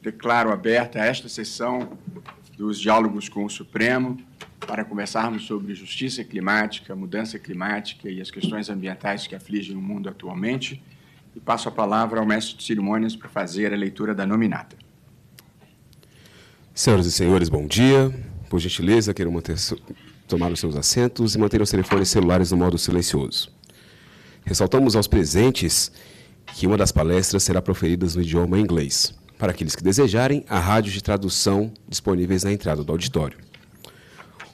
declaro aberta esta sessão dos diálogos com o Supremo para conversarmos sobre justiça climática, mudança climática e as questões ambientais que afligem o mundo atualmente. E passo a palavra ao mestre de cerimônias para fazer a leitura da nominata. Senhoras e senhores, bom dia. Por gentileza, queiram tomar os seus assentos e manter os telefones celulares no modo silencioso. Ressaltamos aos presentes que uma das palestras será proferida no idioma inglês. Para aqueles que desejarem, há rádios de tradução disponíveis na entrada do auditório.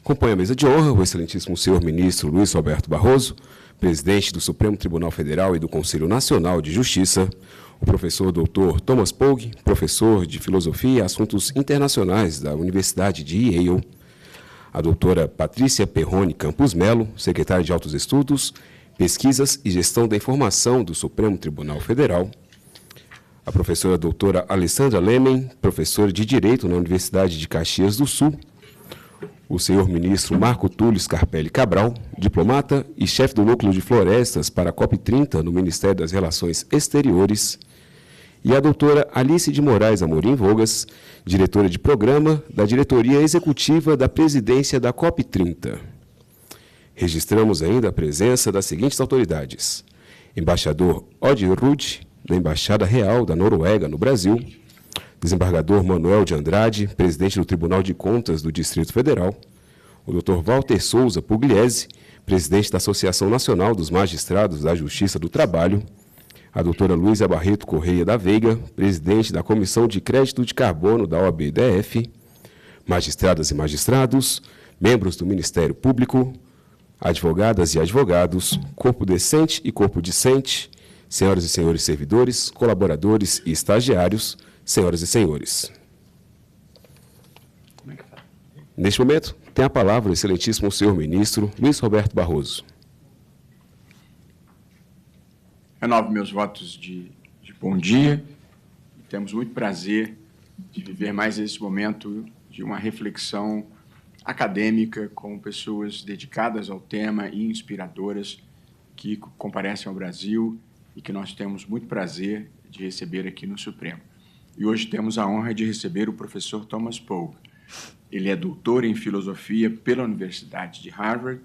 Compõe a mesa de honra o excelentíssimo senhor ministro Luiz Roberto Barroso, presidente do Supremo Tribunal Federal e do Conselho Nacional de Justiça, o professor Dr. Thomas Pogue, professor de Filosofia e Assuntos Internacionais da Universidade de Yale, a doutora Patrícia Perrone Campos Melo, secretária de Altos Estudos, Pesquisas e Gestão da Informação do Supremo Tribunal Federal, a professora doutora Alessandra Lemen, professora de Direito na Universidade de Caxias do Sul, o senhor ministro Marco Túlio Scarpelli Cabral, diplomata e chefe do Núcleo de Florestas para a COP30 no Ministério das Relações Exteriores, e a doutora Alice de Moraes Amorim Vogas, diretora de programa da Diretoria Executiva da Presidência da COP30. Registramos ainda a presença das seguintes autoridades: embaixador Odd Rudd, da Embaixada Real da Noruega no Brasil, desembargador Manuel de Andrade, presidente do Tribunal de Contas do Distrito Federal, o Dr. Walter Souza Pugliese, presidente da Associação Nacional dos Magistrados da Justiça do Trabalho, a doutora Luísa Barreto Correia da Veiga, presidente da Comissão de Crédito de Carbono da OAB-DF, magistradas e magistrados, membros do Ministério Público, advogadas e advogados, corpo decente e corpo discente, senhoras e senhores servidores, colaboradores e estagiários, senhoras e senhores. Neste momento, tem a palavra o excelentíssimo senhor ministro Luiz Roberto Barroso. Renovo meus votos de bom dia. Temos muito prazer de viver mais esse momento de uma reflexão acadêmica com pessoas dedicadas ao tema e inspiradoras que comparecem ao Brasil e que nós temos muito prazer de receber aqui no Supremo. E hoje temos a honra de receber o professor Thomas Pogue. Ele é doutor em filosofia pela Universidade de Harvard,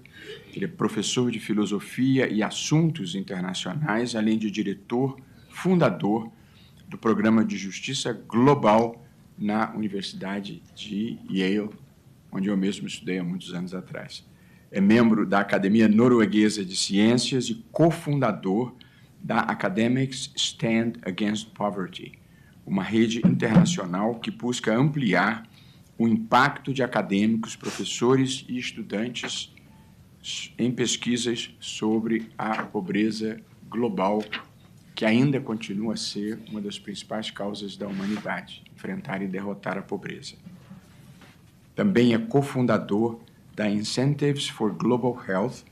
ele é professor de filosofia e assuntos internacionais, além de diretor fundador do Programa de Justiça Global na Universidade de Yale, onde eu mesmo estudei há muitos anos atrás. É membro da Academia Norueguesa de Ciências e cofundador da Academics Stand Against Poverty, uma rede internacional que busca ampliar o impacto de acadêmicos, professores e estudantes em pesquisas sobre a pobreza global, que ainda continua a ser uma das principais causas da humanidade, enfrentar e derrotar a pobreza. Também é cofundador da Incentives for Global Health,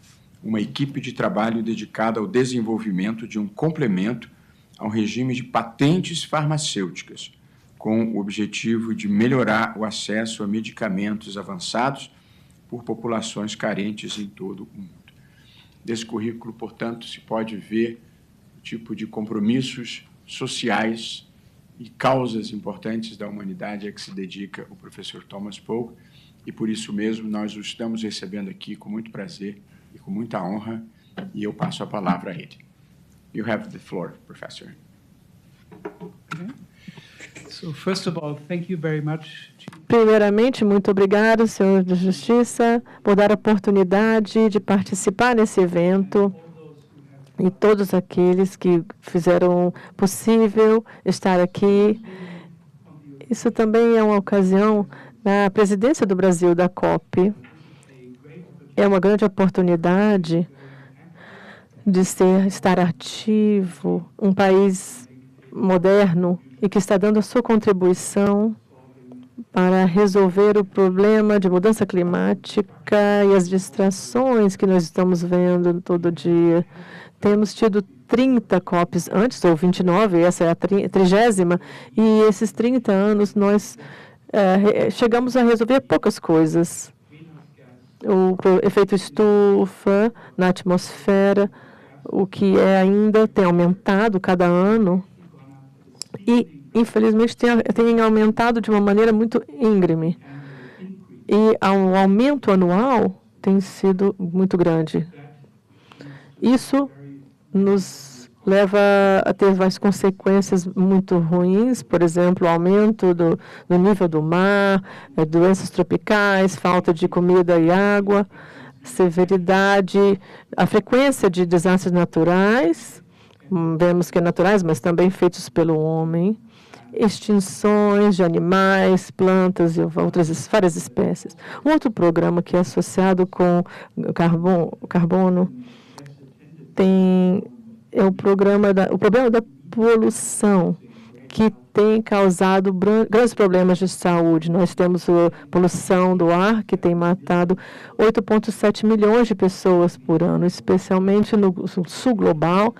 uma equipe de trabalho dedicada ao desenvolvimento de um complemento ao regime de patentes farmacêuticas, com o objetivo de melhorar o acesso a medicamentos avançados por populações carentes em todo o mundo. Desse currículo, portanto, se pode ver o tipo de compromissos sociais e causas importantes da humanidade a que se dedica o professor Thomas Pogue, e por isso mesmo nós o estamos recebendo aqui com muito prazer e com muita honra, e eu passo a palavra a ele. You have the floor, Professor. So, first of all, thank you very much. Primeiramente, muito obrigado, senhor de Justiça, por dar a oportunidade de participar nesse evento e todos aqueles que fizeram possível estar aqui. Isso também é uma ocasião na presidência do Brasil da COP. É uma grande oportunidade de estar ativo, um país moderno e que está dando a sua contribuição para resolver o problema de mudança climática e as distrações que nós estamos vendo todo dia. Temos tido 30 COPs antes, ou 29, essa é a 30ª, e esses 30 anos nós chegamos a resolver poucas coisas. O efeito estufa na atmosfera, o que ainda tem aumentado cada ano. E infelizmente, tem aumentado de uma maneira muito íngreme. E o aumento anual tem sido muito grande. Isso nos leva a ter várias consequências muito ruins, por exemplo, aumento do nível do mar, doenças tropicais, falta de comida e água, severidade, a frequência de desastres naturais, vemos que naturais, mas também feitos pelo homem, extinções de animais, plantas e outras várias espécies. Um outro programa que é associado com o carbono é o problema da poluição, que tem causado grandes problemas de saúde. Nós temos a poluição do ar, que tem matado 8,7 milhões de pessoas por ano, especialmente no sul global,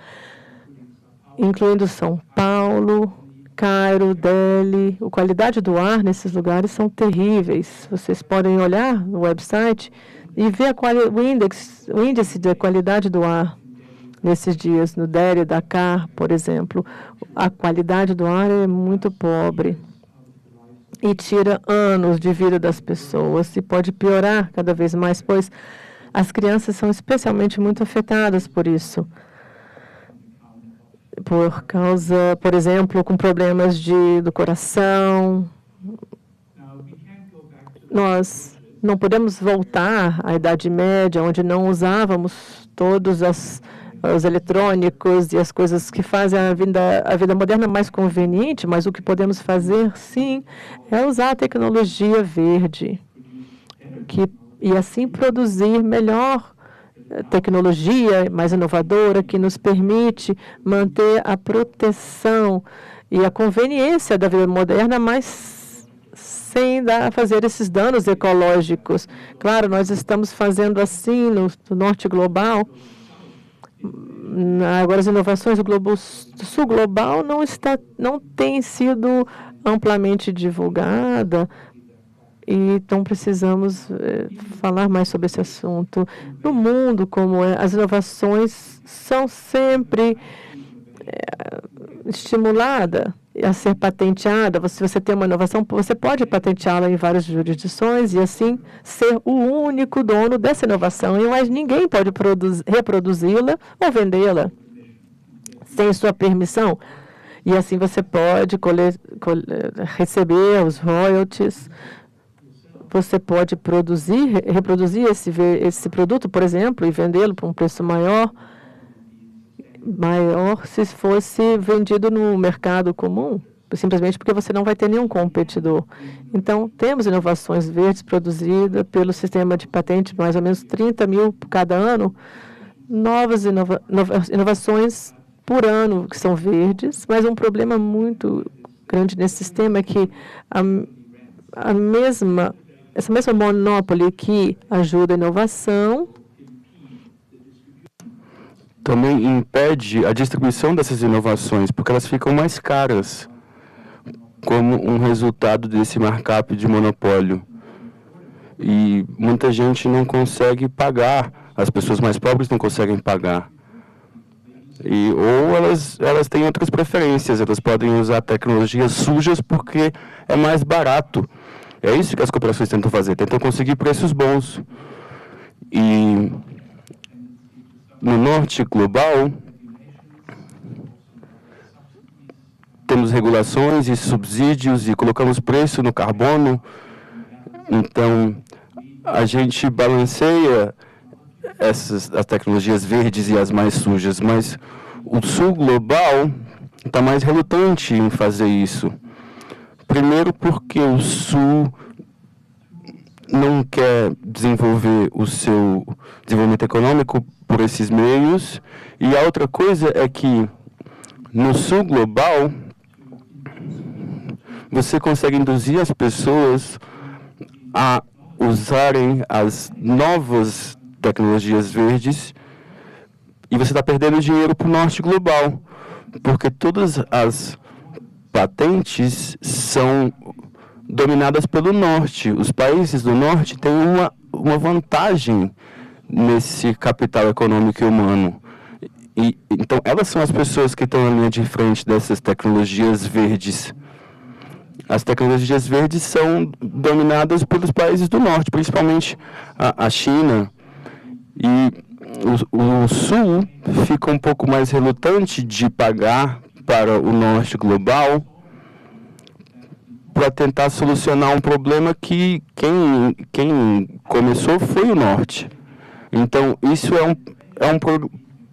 incluindo São Paulo, Cairo, Delhi. A qualidade do ar nesses lugares são terríveis. Vocês podem olhar no website e ver o índice de qualidade do ar nesses dias, no Delhi, Dakar, por exemplo. A qualidade do ar é muito pobre e tira anos de vida das pessoas e pode piorar cada vez mais, pois as crianças são especialmente muito afetadas por isso. Por causa, por exemplo, com problemas do coração. Nós não podemos voltar à Idade Média, onde não usávamos todos os eletrônicos e as coisas que fazem a vida moderna mais conveniente, mas o que podemos fazer, sim, é usar a tecnologia verde e assim produzir melhor tecnologia mais inovadora que nos permite manter a proteção e a conveniência da vida moderna, mas sem fazer esses danos ecológicos. Claro, nós estamos fazendo assim no norte global. Agora, as inovações do sul global não têm sido amplamente divulgada, e então precisamos falar mais sobre esse assunto. No mundo, as inovações são sempre estimuladas a ser patenteada. Se você tem uma inovação, você pode patenteá-la em várias jurisdições e assim ser o único dono dessa inovação, e mais ninguém pode reproduzi-la ou vendê-la sem sua permissão. E assim você pode receber os royalties. Você pode reproduzir esse produto, por exemplo, e vendê-lo por um preço maior se fosse vendido no mercado comum, simplesmente porque você não vai ter nenhum competidor. Então, temos inovações verdes produzidas pelo sistema de patente, mais ou menos 30 mil cada ano, novas inovações por ano que são verdes, mas um problema muito grande nesse sistema é que essa mesma monopólio que ajuda a inovação também impede a distribuição dessas inovações, porque elas ficam mais caras como um resultado desse markup de monopólio. E muita gente não consegue pagar, as pessoas mais pobres não conseguem pagar. Ou elas têm outras preferências, elas podem usar tecnologias sujas porque é mais barato. É isso que as corporações tentam fazer, tentam conseguir preços bons. E no norte global, temos regulações e subsídios e colocamos preço no carbono. Então, a gente balanceia as tecnologias verdes e as mais sujas, mas o sul global está mais relutante em fazer isso. Primeiro porque o sul não quer desenvolver o seu desenvolvimento econômico por esses meios, e a outra coisa é que no sul global você consegue induzir as pessoas a usarem as novas tecnologias verdes e você está perdendo dinheiro para o norte global, porque todas as patentes são dominadas pelo norte. Os países do norte têm uma vantagem nesse capital econômico e humano. Então, elas são as pessoas que estão na linha de frente dessas tecnologias verdes. as tecnologias verdes são dominadas pelos países do norte, principalmente a China. E o sul fica um pouco mais relutante de pagar para o norte global para tentar solucionar um problema que quem começou foi o norte. Então, isso é um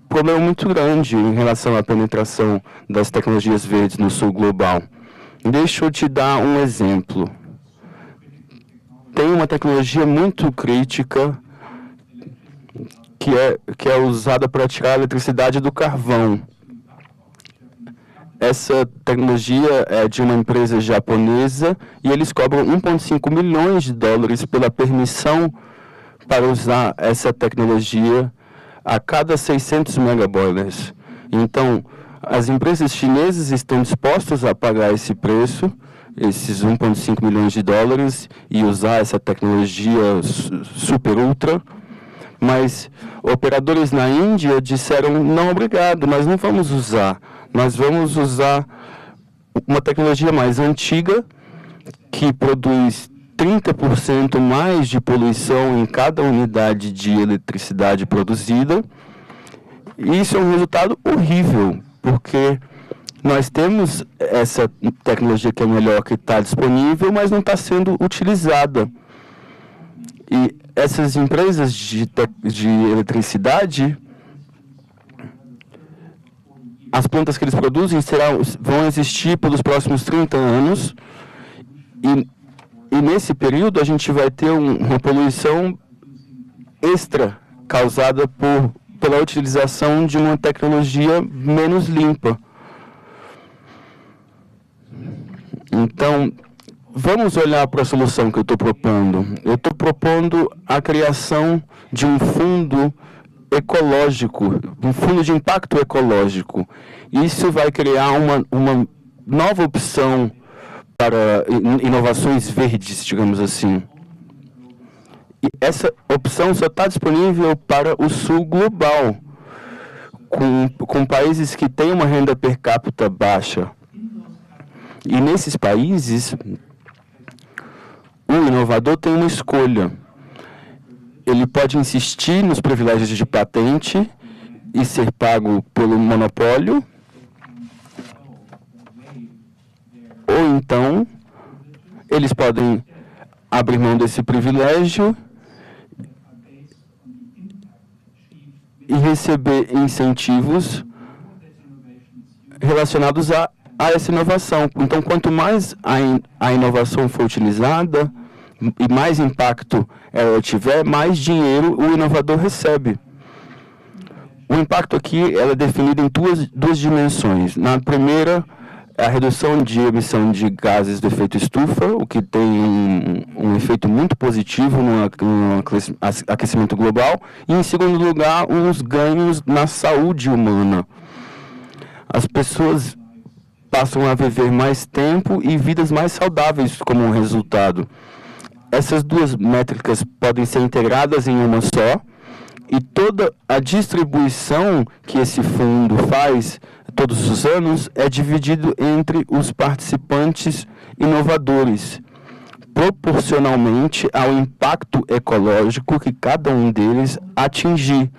problema muito grande em relação à penetração das tecnologias verdes no sul global. Deixa eu te dar um exemplo. Tem uma tecnologia muito crítica que é usada para tirar a eletricidade do carvão. Essa tecnologia é de uma empresa japonesa e eles cobram 1,5 milhões de dólares pela permissão para usar essa tecnologia a cada 600 megaboilers. Então, as empresas chinesas estão dispostas a pagar esse preço, esses 1,5 milhões de dólares, e usar essa tecnologia super ultra, mas operadores na Índia disseram, não, obrigado, nós não vamos usar. Nós vamos usar uma tecnologia mais antiga, que produz 30% mais de poluição em cada unidade de eletricidade produzida. E isso é um resultado horrível, porque nós temos essa tecnologia que é melhor, que está disponível, mas não está sendo utilizada. E essas empresas de eletricidade, as plantas que eles produzem vão existir pelos próximos 30 anos, e nesse período a gente vai ter uma poluição extra causada pela utilização de uma tecnologia menos limpa. Então, vamos olhar para a solução que eu estou propondo. Eu estou propondo a criação de um fundo ecológico, um fundo de impacto ecológico. Isso vai criar uma nova opção para inovações verdes, digamos assim. E essa opção só está disponível para o sul global, com países que têm uma renda per capita baixa. E nesses países, o inovador tem uma escolha. Ele pode insistir nos privilégios de patente e ser pago pelo monopólio, ou então eles podem abrir mão desse privilégio e receber incentivos relacionados a essa inovação. Então, quanto mais a inovação for utilizada e mais impacto ela tiver, mais dinheiro o inovador recebe. O impacto aqui é definido em duas dimensões. Na primeira, a redução de emissão de gases do efeito estufa, o que tem um efeito muito positivo no aquecimento global. E, em segundo lugar, uns ganhos na saúde humana. As pessoas passam a viver mais tempo e vidas mais saudáveis como um resultado. Essas duas métricas podem ser integradas em uma só, e toda a distribuição que esse fundo faz todos os anos é dividido entre os participantes inovadores, proporcionalmente ao impacto ecológico que cada um deles atingir.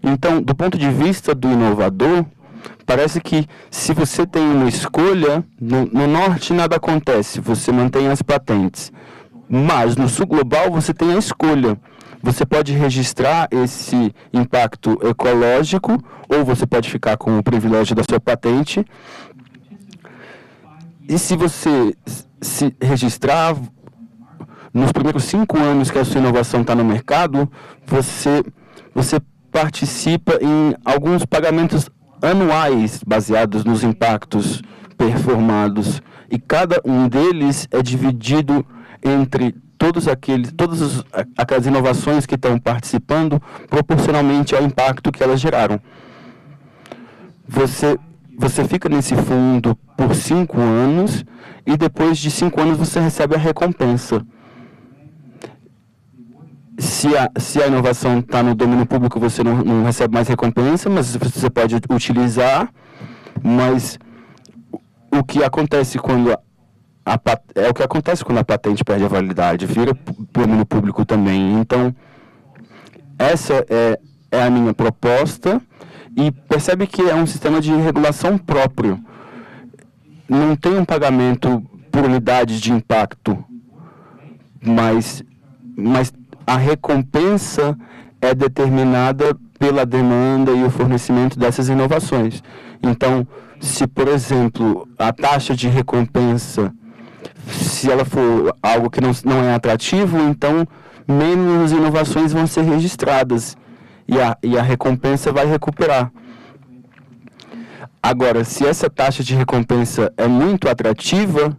Então, do ponto de vista do inovador, parece que se você tem uma escolha, no norte nada acontece, você mantém as patentes. Mas no sul global você tem a escolha. Você pode registrar esse impacto ecológico, ou você pode ficar com o privilégio da sua patente. E se você se registrar, nos primeiros 5 anos que a sua inovação está no mercado, você participa em alguns pagamentos anuais baseados nos impactos performados. E cada um deles é dividido entre todas aquelas inovações que estão participando proporcionalmente ao impacto que elas geraram. Você fica nesse fundo por 5 anos e depois de 5 anos você recebe a recompensa. Se a inovação está no domínio público, você não recebe mais recompensa, mas você pode utilizar. Mas o que acontece quando é o que acontece quando a patente perde a validade, vira domínio público também. Então, essa é a minha proposta, e percebe que é um sistema de regulação próprio. Não tem um pagamento por unidade de impacto, mas a recompensa é determinada pela demanda e o fornecimento dessas inovações. Então, se, por exemplo, a taxa de recompensa, se ela for algo que não é atrativo, então menos inovações vão ser registradas e a recompensa vai recuperar. Agora, se essa taxa de recompensa é muito atrativa,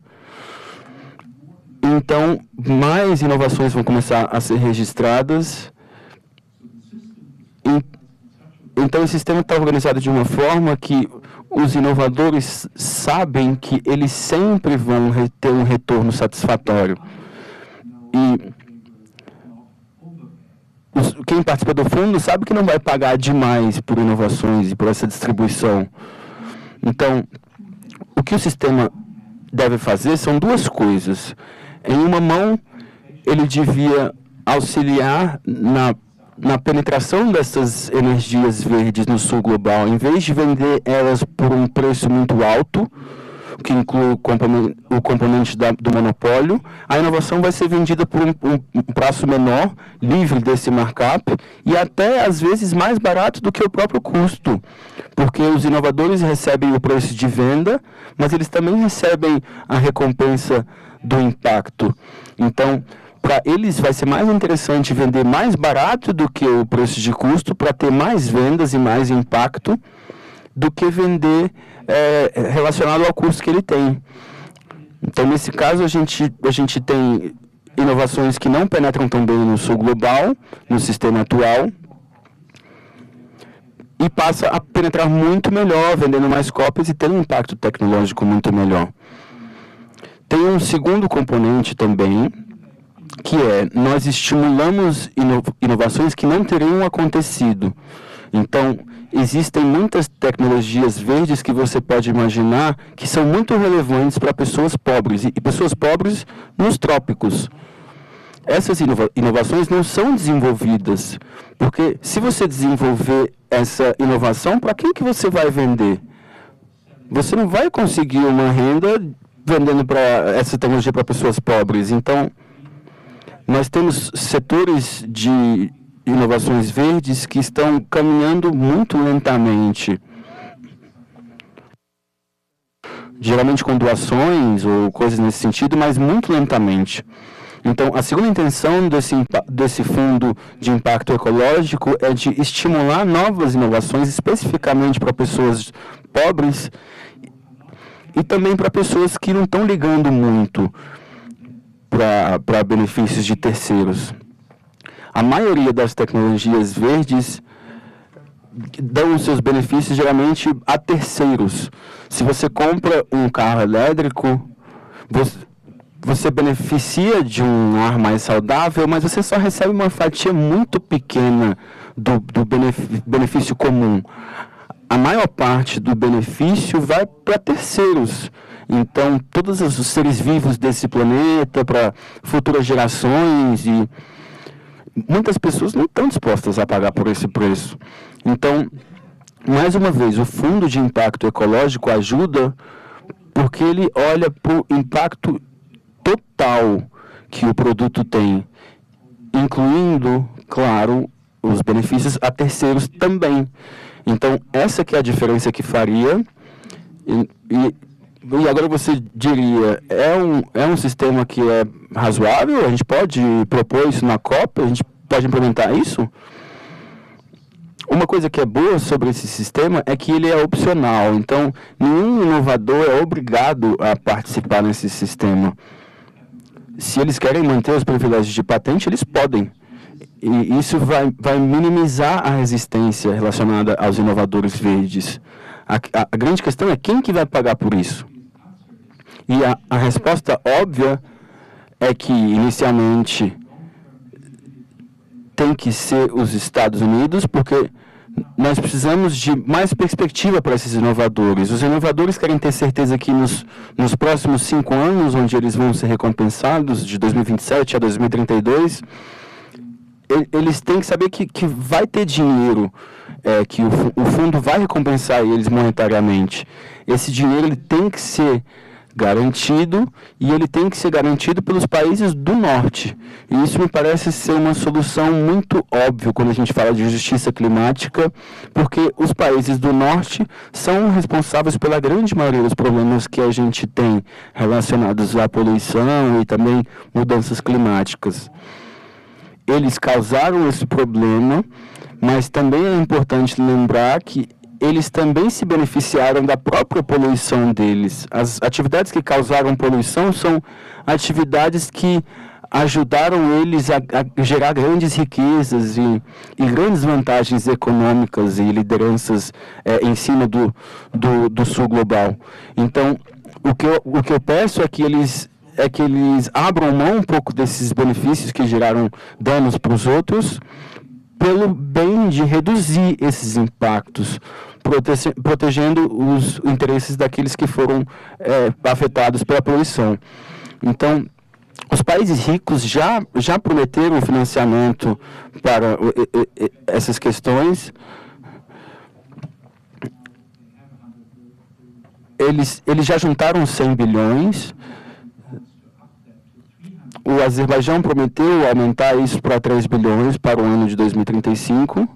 então mais inovações vão começar a ser registradas. Então, o sistema está organizado de uma forma que os inovadores sabem que eles sempre vão ter um retorno satisfatório. E quem participa do fundo sabe que não vai pagar demais por inovações e por essa distribuição. Então, o que o sistema deve fazer são duas coisas. Em uma mão, ele devia auxiliar na penetração dessas energias verdes no sul global. Em vez de vender elas por um preço muito alto, que inclui o componente do monopólio, a inovação vai ser vendida por um preço menor, livre desse markup, e até, às vezes, mais barato do que o próprio custo, porque os inovadores recebem o preço de venda, mas eles também recebem a recompensa do impacto. Então, para eles vai ser mais interessante vender mais barato do que o preço de custo para ter mais vendas e mais impacto do que vender relacionado ao custo que ele tem. Então, nesse caso, a gente tem inovações que não penetram tão bem no sul global, no sistema atual, e passa a penetrar muito melhor, vendendo mais cópias e tendo um impacto tecnológico muito melhor. Tem um segundo componente também, que nós estimulamos inovações que não teriam acontecido. Então, existem muitas tecnologias verdes que você pode imaginar que são muito relevantes para pessoas pobres, e pessoas pobres nos trópicos. Essas inovações não são desenvolvidas, porque se você desenvolver essa inovação, para quem que você vai vender? Você não vai conseguir uma renda vendendo essa tecnologia para pessoas pobres. Então, nós temos setores de inovações verdes que estão caminhando muito lentamente. Geralmente com doações ou coisas nesse sentido, mas muito lentamente. Então, a segunda intenção desse fundo de impacto ecológico é de estimular novas inovações, especificamente para pessoas pobres e também para pessoas que não estão ligando muito para benefícios de terceiros. A maioria das tecnologias verdes dão os seus benefícios geralmente a terceiros. Se você compra um carro elétrico, você beneficia de um ar mais saudável, mas você só recebe uma fatia muito pequena do benefício comum. A maior parte do benefício vai para terceiros. Então, todos os seres vivos desse planeta, para futuras gerações, e muitas pessoas não estão dispostas a pagar por esse preço. Então, mais uma vez, o Fundo de Impacto Ecológico ajuda porque ele olha para o impacto total que o produto tem, incluindo, claro, os benefícios a terceiros também. Então, essa que é a diferença que faria. E agora você diria, é um sistema que é razoável? A gente pode propor isso na COP? A gente pode implementar isso? Uma coisa que é boa sobre esse sistema é que ele é opcional. Então, nenhum inovador é obrigado a participar nesse sistema. Se eles querem manter os privilégios de patente, eles podem. E isso vai minimizar a resistência relacionada aos inovadores verdes. A grande questão é quem que vai pagar por isso. E a resposta óbvia é que, inicialmente, tem que ser os Estados Unidos, porque Nós precisamos de mais perspectiva para esses inovadores. Os inovadores querem ter certeza que nos próximos 5 anos, onde eles vão ser recompensados, de 2027 a 2032, eles têm que saber que vai ter dinheiro, que o fundo vai recompensar eles monetariamente. Esse dinheiro ele tem que ser garantido, e ele tem que ser garantido pelos países do norte. E isso me parece ser uma solução muito óbvia quando a gente fala de justiça climática, porque os países do norte são responsáveis pela grande maioria dos problemas que a gente tem relacionados à poluição e também mudanças climáticas. Eles causaram esse problema, mas também é importante lembrar que eles também se beneficiaram da própria poluição deles. As atividades que causaram poluição são atividades que ajudaram eles a gerar grandes riquezas e grandes vantagens econômicas e lideranças em cima do sul global. Então, o que eu peço é que eles abram mão um pouco desses benefícios que geraram danos para os outros, pelo bem de reduzir esses impactos, protegendo os interesses daqueles que foram afetados pela poluição. Então, os países ricos já prometeram financiamento para essas questões. Eles já juntaram 100 bilhões. O Azerbaijão prometeu aumentar isso para 3 bilhões para o ano de 2035.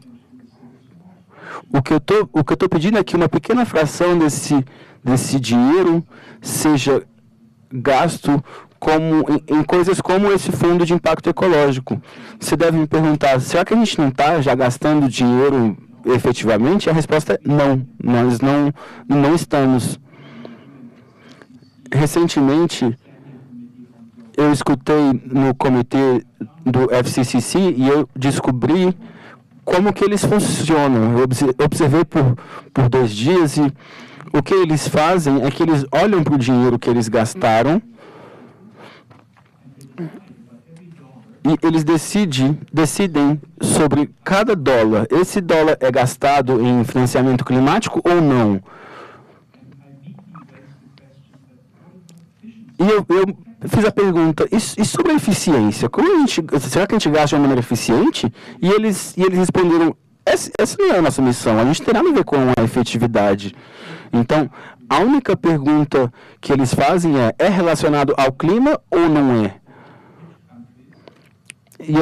O que eu tô pedindo é que uma pequena fração desse dinheiro seja gasto em coisas como esse fundo de impacto ecológico. Você deve me perguntar, será que a gente não está já gastando dinheiro efetivamente? A resposta é não, nós não estamos. Recentemente, eu escutei no comitê do FCCC e eu descobri como que eles funcionam. Eu observei por 2 dias e o que eles fazem é que eles olham para o dinheiro que eles gastaram e eles decidem sobre cada dólar. Esse dólar é gastado em financiamento climático ou não? E eu fiz a pergunta, e sobre a eficiência? Será que a gente gasta de uma maneira eficiente? E eles responderam, essa não é a nossa missão, a gente tem nada a ver com a efetividade. Então, a única pergunta que eles fazem é relacionado ao clima ou não é? E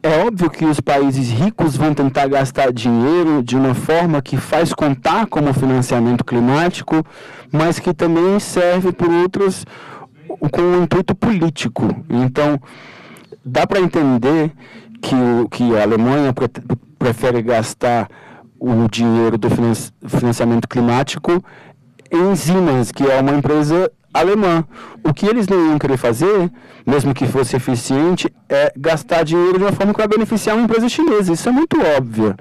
é óbvio que os países ricos vão tentar gastar dinheiro de uma forma que faz contar como financiamento climático, mas que também serve por outros com um intuito político. Então, dá para entender que a Alemanha prefere gastar o dinheiro do financiamento climático em Siemens, que é uma empresa alemã. O que eles não iam querer fazer, mesmo que fosse eficiente, é gastar dinheiro de uma forma que vai beneficiar uma empresa chinesa. Isso é muito óbvio.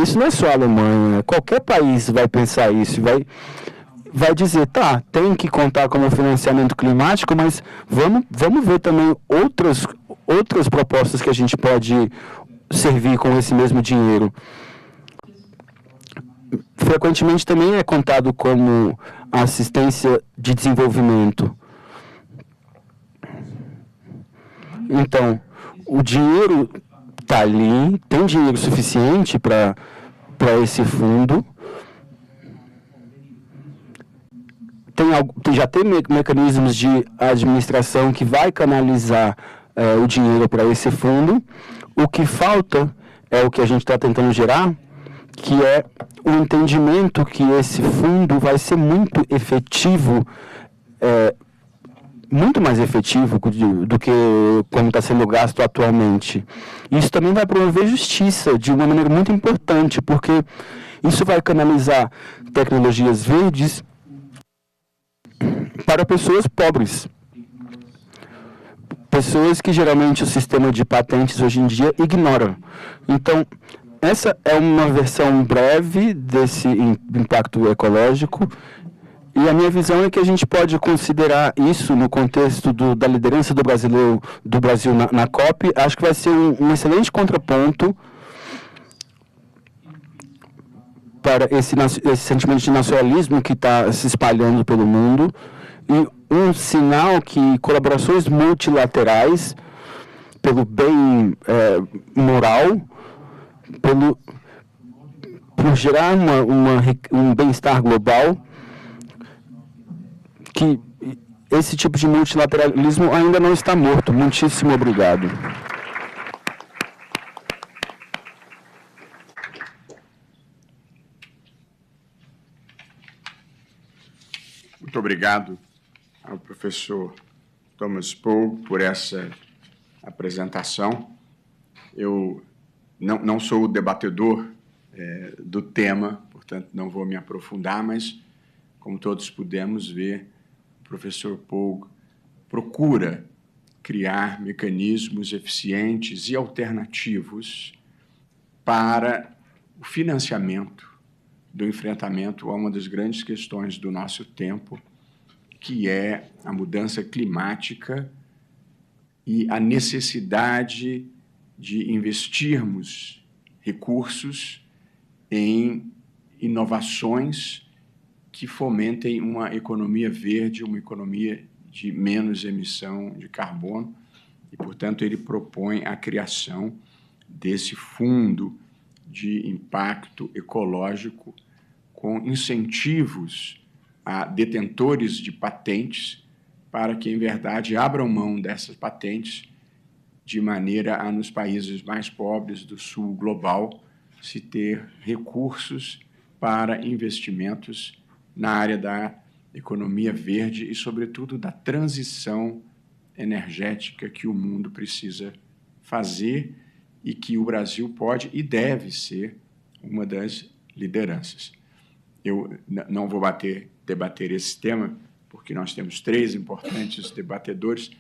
Isso não é só a Alemanha. Qualquer país vai pensar isso, vai dizer, tá, tem que contar como financiamento climático, mas vamos ver também outras propostas que a gente pode servir com esse mesmo dinheiro. Frequentemente também é contado como assistência de desenvolvimento. Então, o dinheiro está ali, tem dinheiro suficiente para esse fundo. Já tem mecanismos de administração que vai canalizar o dinheiro para esse fundo. O que falta é o que a gente está tentando gerar, que é o entendimento que esse fundo vai ser muito efetivo, muito mais efetivo do que como está sendo gasto atualmente. Isso também vai promover justiça de uma maneira muito importante, porque isso vai canalizar tecnologias verdes para pessoas pobres. Pessoas que geralmente o sistema de patentes hoje em dia ignora. Então, essa é uma versão breve desse impacto ecológico, e a minha visão é que a gente pode considerar isso no contexto da liderança do Brasil na COP. Acho que vai ser um excelente contraponto para esse sentimento de nacionalismo que está se espalhando pelo mundo, e um sinal que colaborações multilaterais, pelo bem moral, por gerar um bem-estar global, que esse tipo de multilateralismo ainda não está morto. Muitíssimo obrigado. Muito obrigado ao professor Thomas Pogue por essa apresentação. Eu não sou o debatedor do tema, portanto, não vou me aprofundar, mas, como todos pudemos ver, o professor Pogue procura criar mecanismos eficientes e alternativos para o financiamento do enfrentamento a uma das grandes questões do nosso tempo, que é a mudança climática e a necessidade de investirmos recursos em inovações que fomentem uma economia verde, uma economia de menos emissão de carbono, e, portanto, ele propõe a criação desse fundo de impacto ecológico com incentivos a detentores de patentes para que, em verdade, abram mão dessas patentes de maneira a, nos países mais pobres do sul global, se ter recursos para investimentos na área da economia verde e, sobretudo, da transição energética que o mundo precisa fazer e que o Brasil pode e deve ser uma das lideranças. Eu não vou debater esse tema, porque nós temos 3 importantes debatedores,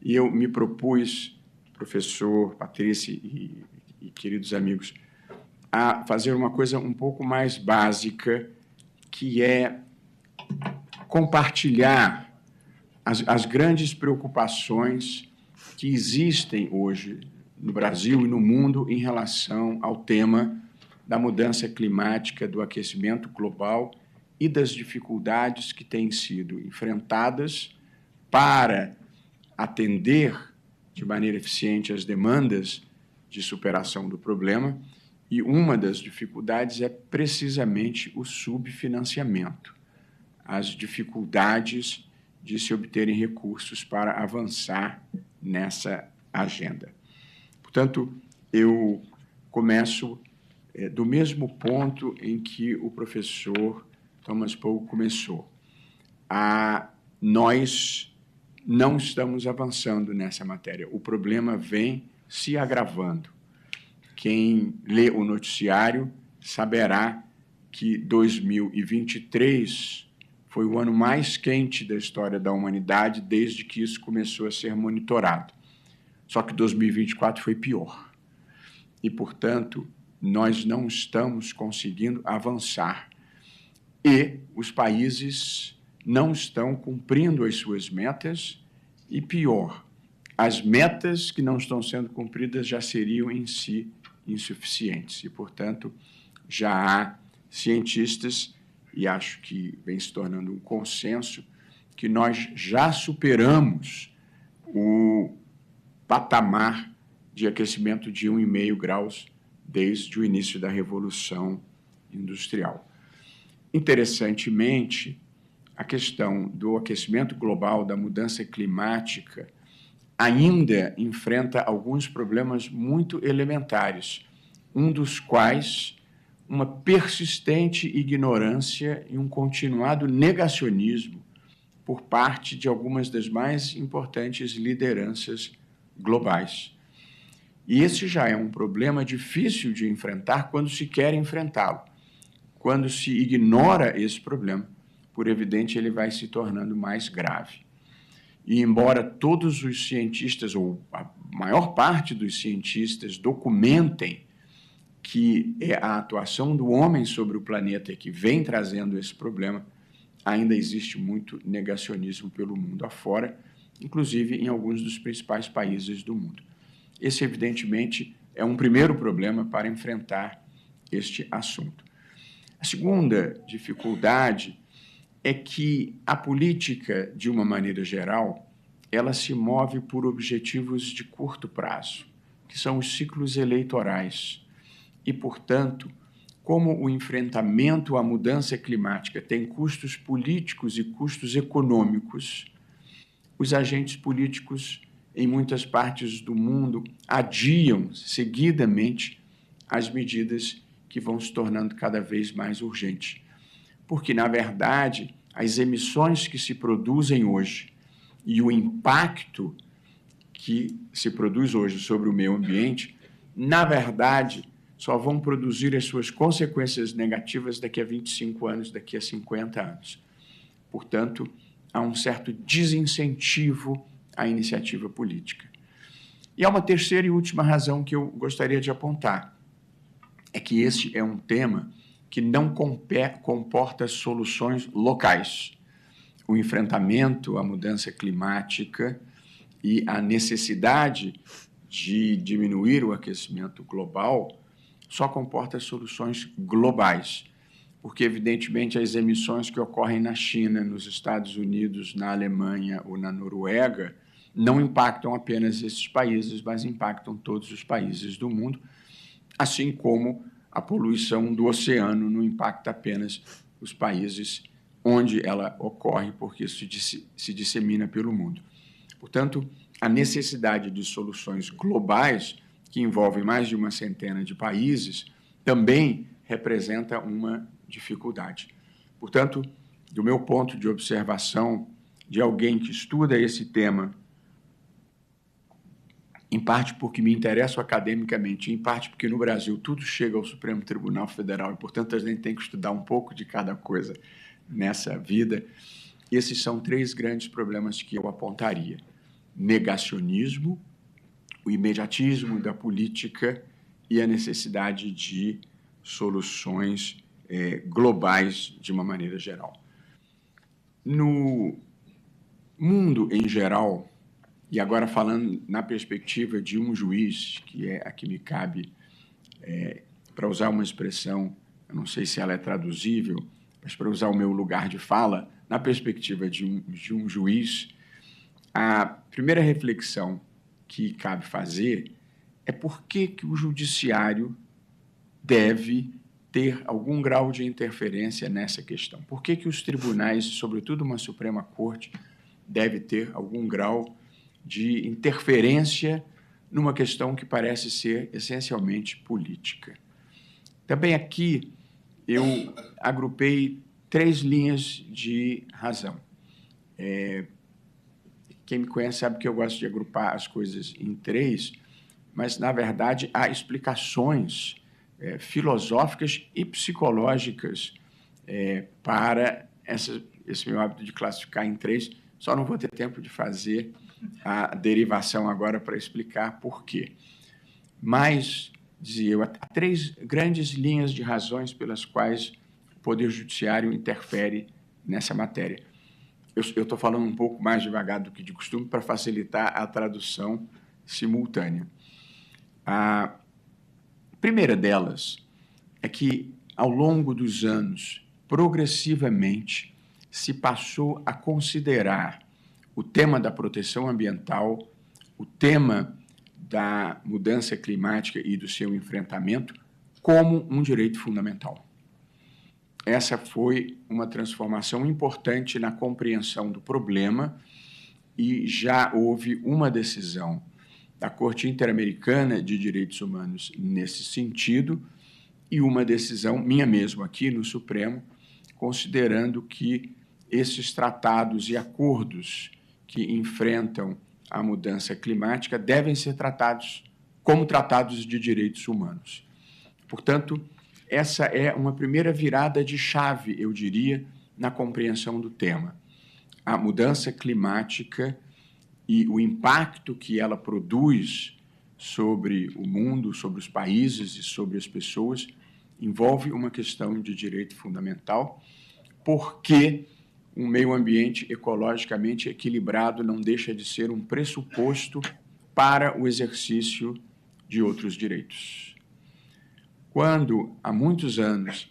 e eu me propus, professor, Patrícia e queridos amigos, a fazer uma coisa um pouco mais básica, que é compartilhar as grandes preocupações que existem hoje no Brasil e no mundo em relação ao tema da mudança climática, do aquecimento global e das dificuldades que têm sido enfrentadas para atender de maneira eficiente as demandas de superação do problema, e uma das dificuldades é precisamente o subfinanciamento, as dificuldades de se obterem recursos para avançar nessa agenda. Portanto, eu começo do mesmo ponto em que o professor Thomas Pogue começou. Nós não estamos avançando nessa matéria. O problema vem se agravando. Quem lê o noticiário saberá que 2023 foi o ano mais quente da história da humanidade desde que isso começou a ser monitorado. Só que 2024 foi pior. E, portanto, nós não estamos conseguindo avançar. E os países não estão cumprindo as suas metas e, pior, as metas que não estão sendo cumpridas já seriam em si insuficientes. E, portanto, já há cientistas, e acho que vem se tornando um consenso, que nós já superamos o patamar de aquecimento de 1,5 graus desde o início da Revolução Industrial. Interessantemente, a questão do aquecimento global, da mudança climática, ainda enfrenta alguns problemas muito elementares, um dos quais uma persistente ignorância e um continuado negacionismo por parte de algumas das mais importantes lideranças globais. E esse já é um problema difícil de enfrentar quando se quer enfrentá-lo. Quando se ignora esse problema, por evidente, ele vai se tornando mais grave. E, embora todos os cientistas, ou a maior parte dos cientistas, documentem que é a atuação do homem sobre o planeta que vem trazendo esse problema, ainda existe muito negacionismo pelo mundo afora, inclusive em alguns dos principais países do mundo. Esse, evidentemente, é um primeiro problema para enfrentar este assunto. A segunda dificuldade é que a política, de uma maneira geral, ela se move por objetivos de curto prazo, que são os ciclos eleitorais. E, portanto, como o enfrentamento à mudança climática tem custos políticos e custos econômicos, os agentes políticos, em muitas partes do mundo, adiam seguidamente as medidas que vão se tornando cada vez mais urgentes. Porque, na verdade, as emissões que se produzem hoje e o impacto que se produz hoje sobre o meio ambiente, na verdade, só vão produzir as suas consequências negativas daqui a 25 anos, daqui a 50 anos. Portanto, há um certo desincentivo à iniciativa política. E há uma terceira e última razão que eu gostaria de apontar, é que este é um tema que não comporta soluções locais. O enfrentamento à mudança climática e a necessidade de diminuir o aquecimento global só comporta soluções globais, porque, evidentemente, as emissões que ocorrem na China, nos Estados Unidos, na Alemanha ou na Noruega não impactam apenas esses países, mas impactam todos os países do mundo, assim como a poluição do oceano não impacta apenas os países onde ela ocorre, porque isso se dissemina pelo mundo. Portanto, a necessidade de soluções globais, que envolvem mais de uma centena de países, também representa uma dificuldade. Portanto, do meu ponto de observação, de alguém que estuda esse tema, em parte porque me interesso academicamente, em parte porque no Brasil tudo chega ao Supremo Tribunal Federal e, portanto, a gente tem que estudar um pouco de cada coisa nessa vida, esses são três grandes problemas que eu apontaria: negacionismo, o imediatismo da política e a necessidade de soluções globais de uma maneira geral. No mundo em geral, e agora falando na perspectiva de um juiz, que é a que me cabe, para usar uma expressão, eu não sei se ela é traduzível, mas para usar o meu lugar de fala, na perspectiva de um juiz, a primeira reflexão que cabe fazer é por que o judiciário deve ter algum grau de interferência nessa questão. Por que os tribunais, sobretudo uma Suprema Corte, deve ter algum grau de interferência numa questão que parece ser essencialmente política? Também aqui eu agrupei três linhas de razão. Quem me conhece sabe que eu gosto de agrupar as coisas em três, mas, na verdade, há explicações filosóficas e psicológicas para esse meu hábito de classificar em três. Só não vou ter tempo de fazer a derivação agora para explicar por quê. Mas, dizia eu, há três grandes linhas de razões pelas quais o Poder Judiciário interfere nessa matéria. Eu estou falando um pouco mais devagar do que de costume para facilitar a tradução simultânea. A primeira delas é que, ao longo dos anos, progressivamente, se passou a considerar o tema da proteção ambiental, o tema da mudança climática e do seu enfrentamento como um direito fundamental. Essa foi uma transformação importante na compreensão do problema e já houve uma decisão da Corte Interamericana de Direitos Humanos nesse sentido e uma decisão minha mesmo aqui no Supremo, considerando que esses tratados e acordos que enfrentam a mudança climática devem ser tratados como tratados de direitos humanos. Portanto, essa é uma primeira virada de chave, eu diria, na compreensão do tema. A mudança climática e o impacto que ela produz sobre o mundo, sobre os países e sobre as pessoas envolve uma questão de direito fundamental, porque um meio ambiente ecologicamente equilibrado não deixa de ser um pressuposto para o exercício de outros direitos. Quando, há muitos anos,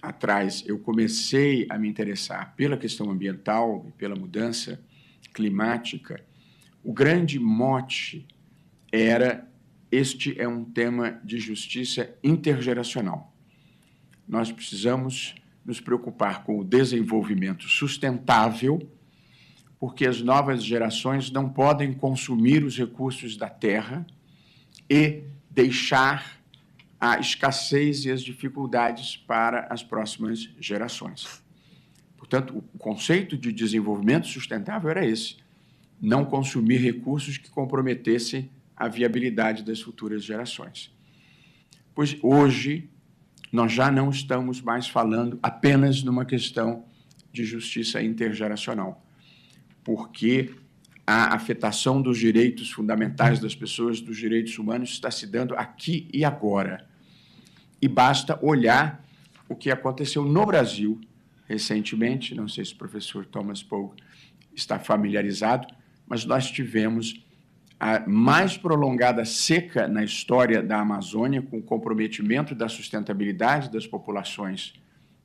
atrás eu comecei a me interessar pela questão ambiental e pela mudança climática, o grande mote era: este é um tema de justiça intergeracional. Nós precisamos nos preocupar com o desenvolvimento sustentável, porque as novas gerações não podem consumir os recursos da terra e deixar a escassez e as dificuldades para as próximas gerações. Portanto, o conceito de desenvolvimento sustentável era esse: não consumir recursos que comprometessem a viabilidade das futuras gerações. Pois hoje nós já não estamos mais falando apenas numa questão de justiça intergeracional, porque a afetação dos direitos fundamentais das pessoas, dos direitos humanos, está se dando aqui e agora. E basta olhar o que aconteceu no Brasil recentemente. Não sei se o professor Thomas Paul está familiarizado, mas nós tivemos a mais prolongada seca na história da Amazônia, com o comprometimento da sustentabilidade das populações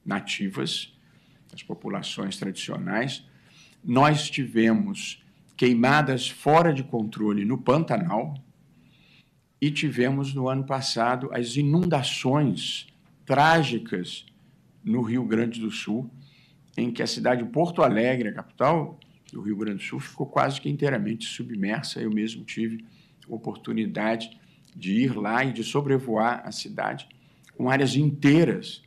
nativas, das populações tradicionais. Nós tivemos queimadas fora de controle no Pantanal e tivemos, no ano passado, as inundações trágicas no Rio Grande do Sul, em que a cidade de Porto Alegre, a capital do Rio Grande do Sul, ficou quase que inteiramente submersa. Eu mesmo tive a oportunidade de ir lá e de sobrevoar a cidade, com áreas inteiras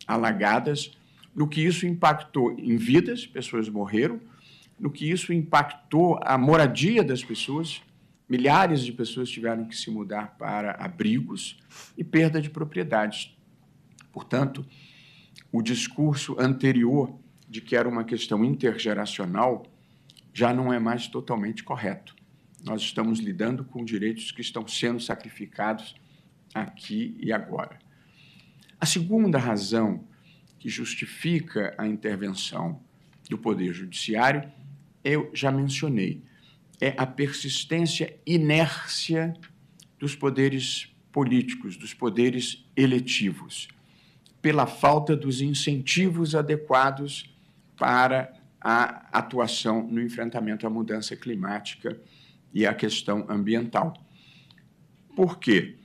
alagadas, no que isso impactou em vidas, pessoas morreram, no que isso impactou a moradia das pessoas, milhares de pessoas tiveram que se mudar para abrigos e perda de propriedades. Portanto, o discurso anterior de que era uma questão intergeracional já não é mais totalmente correto. Nós estamos lidando com direitos que estão sendo sacrificados aqui e agora. A segunda razão que justifica a intervenção do Poder Judiciário, eu já mencionei, é a persistência inércia dos poderes políticos, dos poderes eletivos, pela falta dos incentivos adequados para a atuação no enfrentamento à mudança climática e à questão ambiental. Por quê?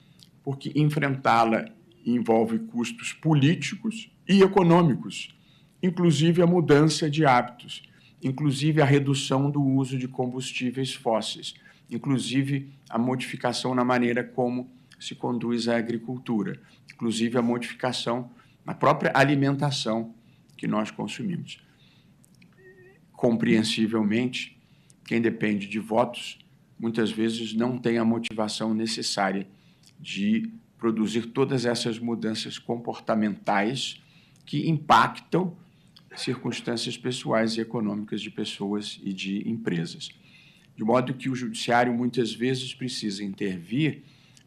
Porque enfrentá-la envolve custos políticos e econômicos, inclusive a mudança de hábitos, inclusive a redução do uso de combustíveis fósseis, inclusive a modificação na maneira como se conduz a agricultura, inclusive a modificação na própria alimentação que nós consumimos. Compreensivelmente, quem depende de votos, muitas vezes não tem a motivação necessária de produzir todas essas mudanças comportamentais que impactam circunstâncias pessoais e econômicas de pessoas e de empresas. De modo que o judiciário muitas vezes precisa intervir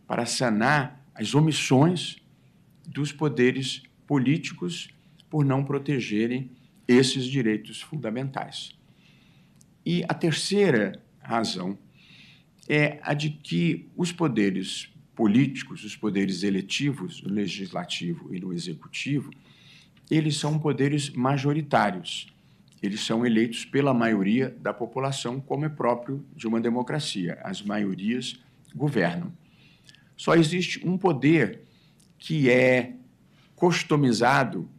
para sanar as omissões dos poderes políticos por não protegerem esses direitos fundamentais. E a terceira razão é a de que os poderes políticos, os poderes eletivos, no legislativo e no executivo, eles são poderes majoritários. Eles são eleitos pela maioria da população, como é próprio de uma democracia. As maiorias governam. Só existe um poder que é customizado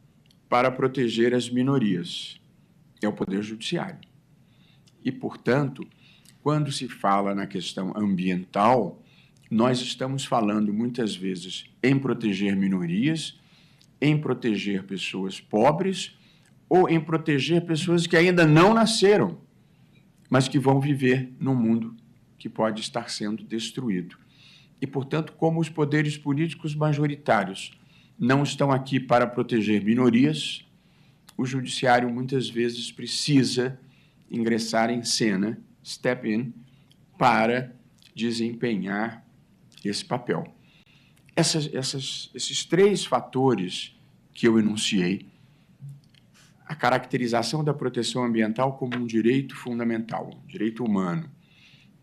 para proteger as minorias. É o Poder Judiciário. E, portanto, quando se fala na questão ambiental, nós estamos falando muitas vezes em proteger minorias, em proteger pessoas pobres ou em proteger pessoas que ainda não nasceram, mas que vão viver num mundo que pode estar sendo destruído. E, portanto, como os poderes políticos majoritários não estão aqui para proteger minorias, o judiciário muitas vezes precisa ingressar em cena, step in, para desempenhar esse papel. Esses três fatores que eu enunciei, a caracterização da proteção ambiental como um direito fundamental, um direito humano,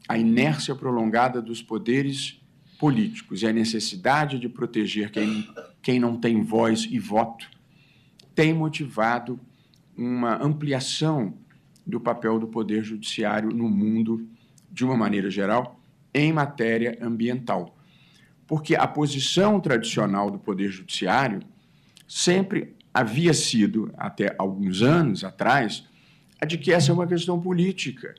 a inércia prolongada dos poderes políticos e a necessidade de proteger quem não tem voz e voto, tem motivado uma ampliação do papel do Poder Judiciário no mundo, de uma maneira geral, em matéria ambiental. Porque a posição tradicional do Poder Judiciário sempre havia sido, até alguns anos atrás, a de que essa é uma questão política.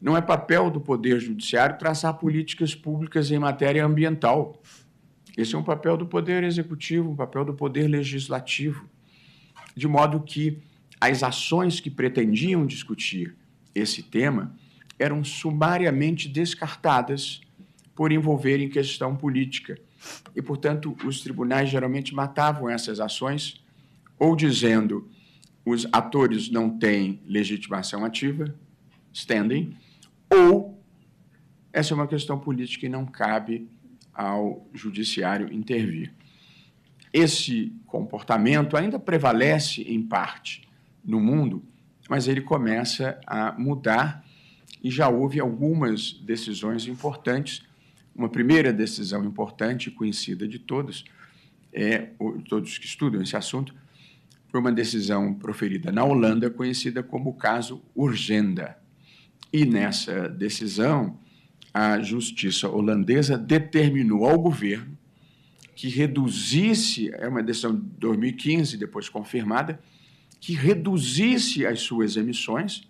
Não é papel do Poder Judiciário traçar políticas públicas em matéria ambiental. Esse é um papel do Poder Executivo, um papel do Poder Legislativo, de modo que as ações que pretendiam discutir esse tema eram sumariamente descartadas por envolverem questão política. E, portanto, os tribunais geralmente matavam essas ações, ou dizendo os atores não têm legitimação ativa, standing, ou essa é uma questão política e não cabe ao judiciário intervir. Esse comportamento ainda prevalece em parte no mundo, mas ele começa a mudar e já houve algumas decisões importantes. Uma primeira decisão importante, conhecida de todos que estudam esse assunto, foi uma decisão proferida na Holanda, conhecida como o caso Urgenda. E nessa decisão, a justiça holandesa determinou ao governo que reduzisse, é uma decisão de 2015, depois confirmada, que reduzisse as suas emissões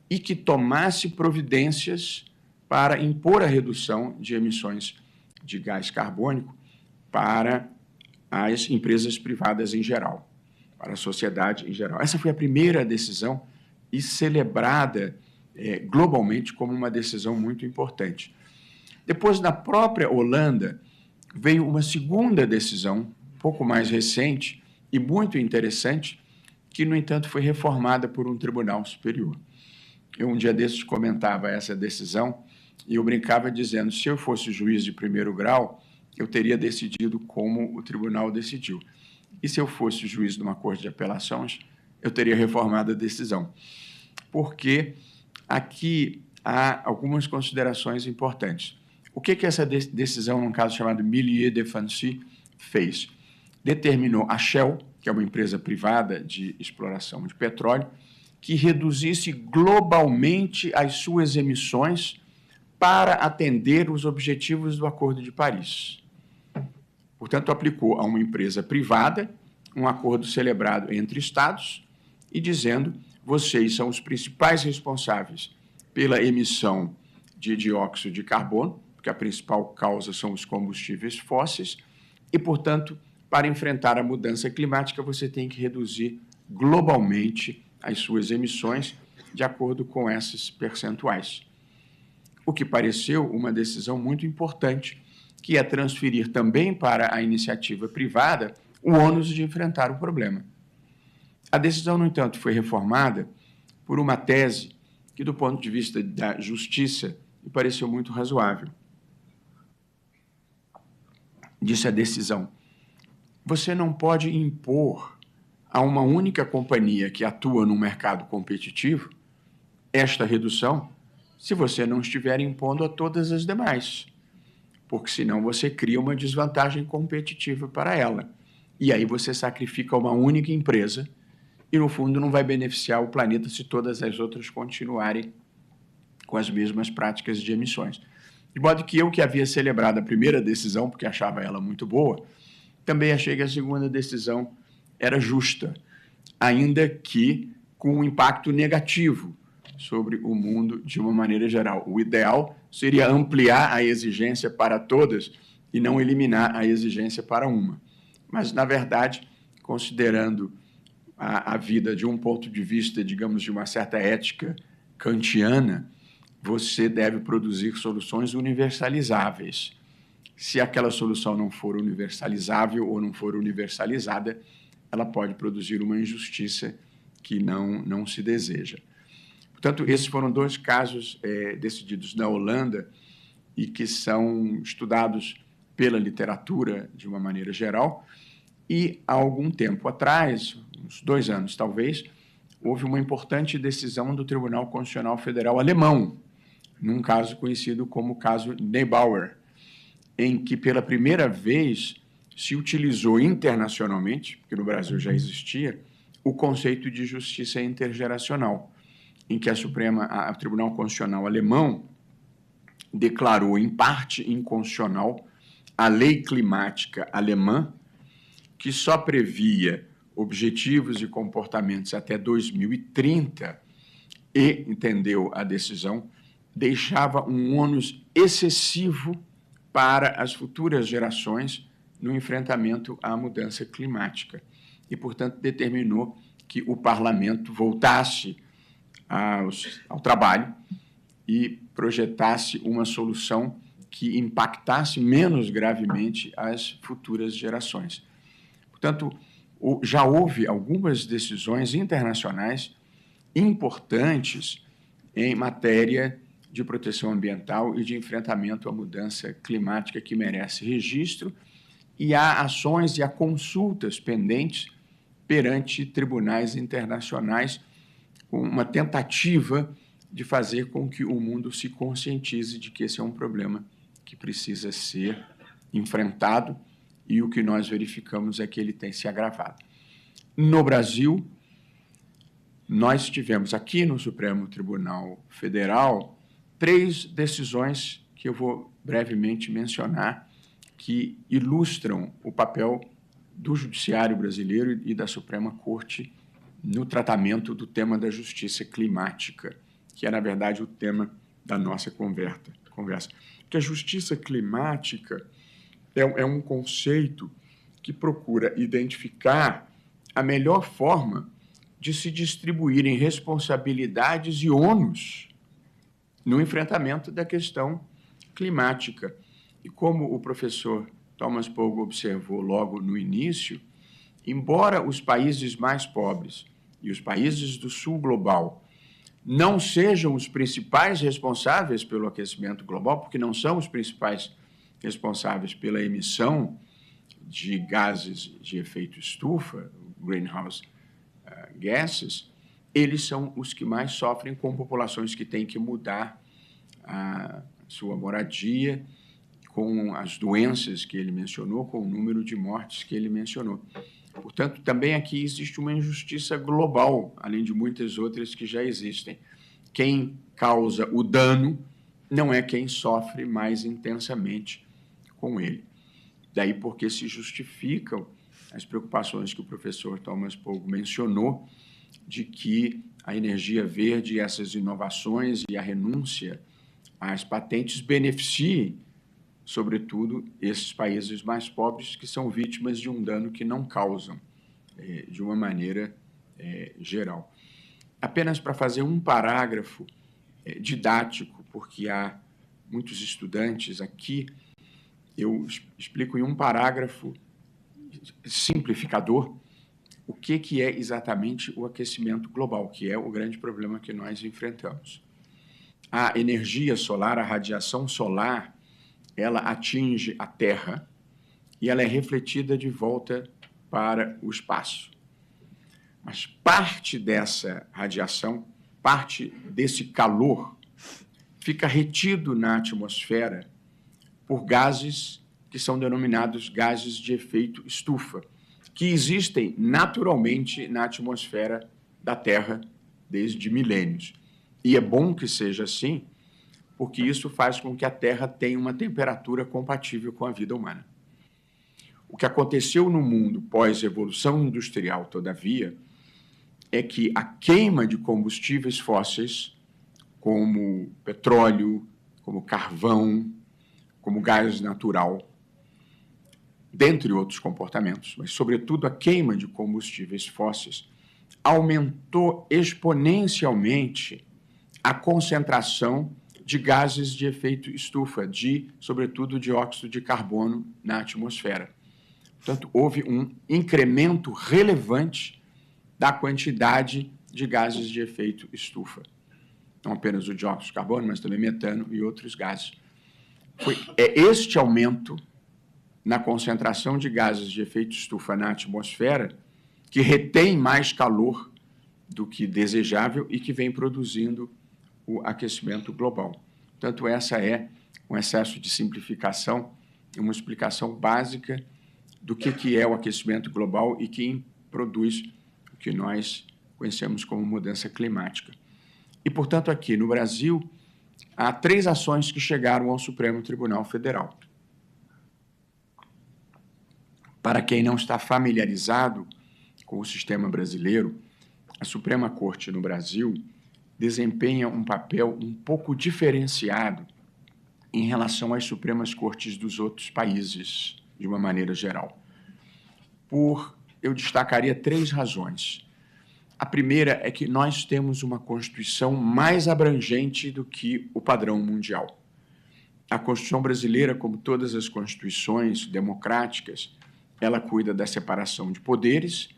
e que tomasse providências para impor a redução de emissões de gás carbônico para as empresas privadas em geral, para a sociedade em geral. Essa foi a primeira decisão e celebrada globalmente como uma decisão muito importante. Depois, na própria Holanda, veio uma segunda decisão, um pouco mais recente e muito interessante, que, no entanto, foi reformada por um tribunal superior. Eu, um dia desses, comentava essa decisão e eu brincava dizendo, se eu fosse juiz de primeiro grau, eu teria decidido como o tribunal decidiu. E se eu fosse juiz de uma corte de apelações, eu teria reformado a decisão. Porque aqui há algumas considerações importantes. O que essa decisão, num caso chamado Milieu de Fancy, fez? Determinou a Shell, que é uma empresa privada de exploração de petróleo, que reduzisse globalmente as suas emissões para atender os objetivos do Acordo de Paris. Portanto, aplicou a uma empresa privada um acordo celebrado entre Estados e dizendo, vocês são os principais responsáveis pela emissão de dióxido de carbono, porque a principal causa são os combustíveis fósseis, e, portanto, para enfrentar a mudança climática, você tem que reduzir globalmente as suas emissões de acordo com esses percentuais. O que pareceu uma decisão muito importante, que é transferir também para a iniciativa privada o ônus de enfrentar o problema. A decisão, no entanto, foi reformada por uma tese que, do ponto de vista da justiça, me pareceu muito razoável. Disse a decisão, você não pode impor a uma única companhia que atua no mercado competitivo esta redução se você não estiver impondo a todas as demais, porque senão você cria uma desvantagem competitiva para ela. E aí você sacrifica uma única empresa e, no fundo, não vai beneficiar o planeta se todas as outras continuarem com as mesmas práticas de emissões. De modo que eu, que havia celebrado a primeira decisão, porque achava ela muito boa, também achei que a segunda decisão era justa, ainda que com um impacto negativo sobre o mundo de uma maneira geral. O ideal seria ampliar a exigência para todas e não eliminar a exigência para uma. Mas, na verdade, considerando a vida de um ponto de vista, digamos, de uma certa ética kantiana, você deve produzir soluções universalizáveis. Se aquela solução não for universalizável ou não for universalizada, ela pode produzir uma injustiça que não se deseja. Portanto, esses foram dois casos decididos na Holanda e que são estudados pela literatura de uma maneira geral. E, há algum tempo atrás, uns 2 anos talvez, houve uma importante decisão do Tribunal Constitucional Federal alemão, num caso conhecido como o caso Neubauer, em que, pela primeira vez, se utilizou internacionalmente, porque no Brasil já existia, o conceito de justiça intergeracional, em que o Tribunal Constitucional alemão declarou, em parte inconstitucional, a lei climática alemã, que só previa objetivos e comportamentos até 2030 e, entendeu a decisão, deixava um ônus excessivo para as futuras gerações no enfrentamento à mudança climática. E, portanto, determinou que o parlamento voltasse ao trabalho e projetasse uma solução que impactasse menos gravemente as futuras gerações. Portanto, já houve algumas decisões internacionais importantes em matéria de proteção ambiental e de enfrentamento à mudança climática que merece registro, e há ações e há consultas pendentes perante tribunais internacionais com uma tentativa de fazer com que o mundo se conscientize de que esse é um problema que precisa ser enfrentado, e o que nós verificamos é que ele tem se agravado. No Brasil, nós tivemos aqui no Supremo Tribunal Federal 3 decisões que eu vou brevemente mencionar, que ilustram o papel do Judiciário brasileiro e da Suprema Corte no tratamento do tema da justiça climática, que é, na verdade, o tema da nossa conversa. Porque a justiça climática é um conceito que procura identificar a melhor forma de se distribuírem responsabilidades e ônus no enfrentamento da questão climática. E como o professor Thomas Pogue observou logo no início, embora os países mais pobres e os países do sul global não sejam os principais responsáveis pelo aquecimento global, porque não são os principais responsáveis pela emissão de gases de efeito estufa, greenhouse gases, eles são os que mais sofrem, com populações que têm que mudar a sua moradia, com as doenças que ele mencionou, com o número de mortes que ele mencionou. Portanto, também aqui existe uma injustiça global, além de muitas outras que já existem. Quem causa o dano não é quem sofre mais intensamente com ele. Daí porque se justificam as preocupações que o professor Thomas Pogue mencionou, de que a energia verde, essas inovações e a renúncia às patentes beneficiem, sobretudo, esses países mais pobres que são vítimas de um dano que não causam de uma maneira geral. Apenas para fazer um parágrafo didático, porque há muitos estudantes aqui, eu explico em um parágrafo simplificador o que é exatamente o aquecimento global, que é o grande problema que nós enfrentamos. A energia solar, a radiação solar, ela atinge a Terra e ela é refletida de volta para o espaço. Mas parte dessa radiação, parte desse calor, fica retido na atmosfera por gases que são denominados gases de efeito estufa, que existem naturalmente na atmosfera da Terra desde milênios. E é bom que seja assim, porque isso faz com que a Terra tenha uma temperatura compatível com a vida humana. O que aconteceu no mundo pós-evolução industrial, todavia, é que a queima de combustíveis fósseis, como petróleo, como carvão, como gás natural, dentre outros comportamentos, mas, sobretudo, a queima de combustíveis fósseis, aumentou exponencialmente a concentração de gases de efeito estufa, sobretudo, dióxido de carbono na atmosfera. Portanto, houve um incremento relevante da quantidade de gases de efeito estufa. Não apenas o dióxido de carbono, mas também metano e outros gases. É este aumento na concentração de gases de efeito estufa na atmosfera que retém mais calor do que desejável e que vem produzindo o aquecimento global. Portanto, essa é, um excesso de simplificação, uma explicação básica do que é o aquecimento global e quem produz o que nós conhecemos como mudança climática. E, portanto, aqui no Brasil, há 3 ações que chegaram ao Supremo Tribunal Federal. Para quem não está familiarizado com o sistema brasileiro, a Suprema Corte no Brasil desempenha um papel um pouco diferenciado em relação às Supremas Cortes dos outros países, de uma maneira geral. Eu destacaria 3 razões. A primeira é que nós temos uma Constituição mais abrangente do que o padrão mundial. A Constituição brasileira, como todas as constituições democráticas, ela cuida da separação de poderes,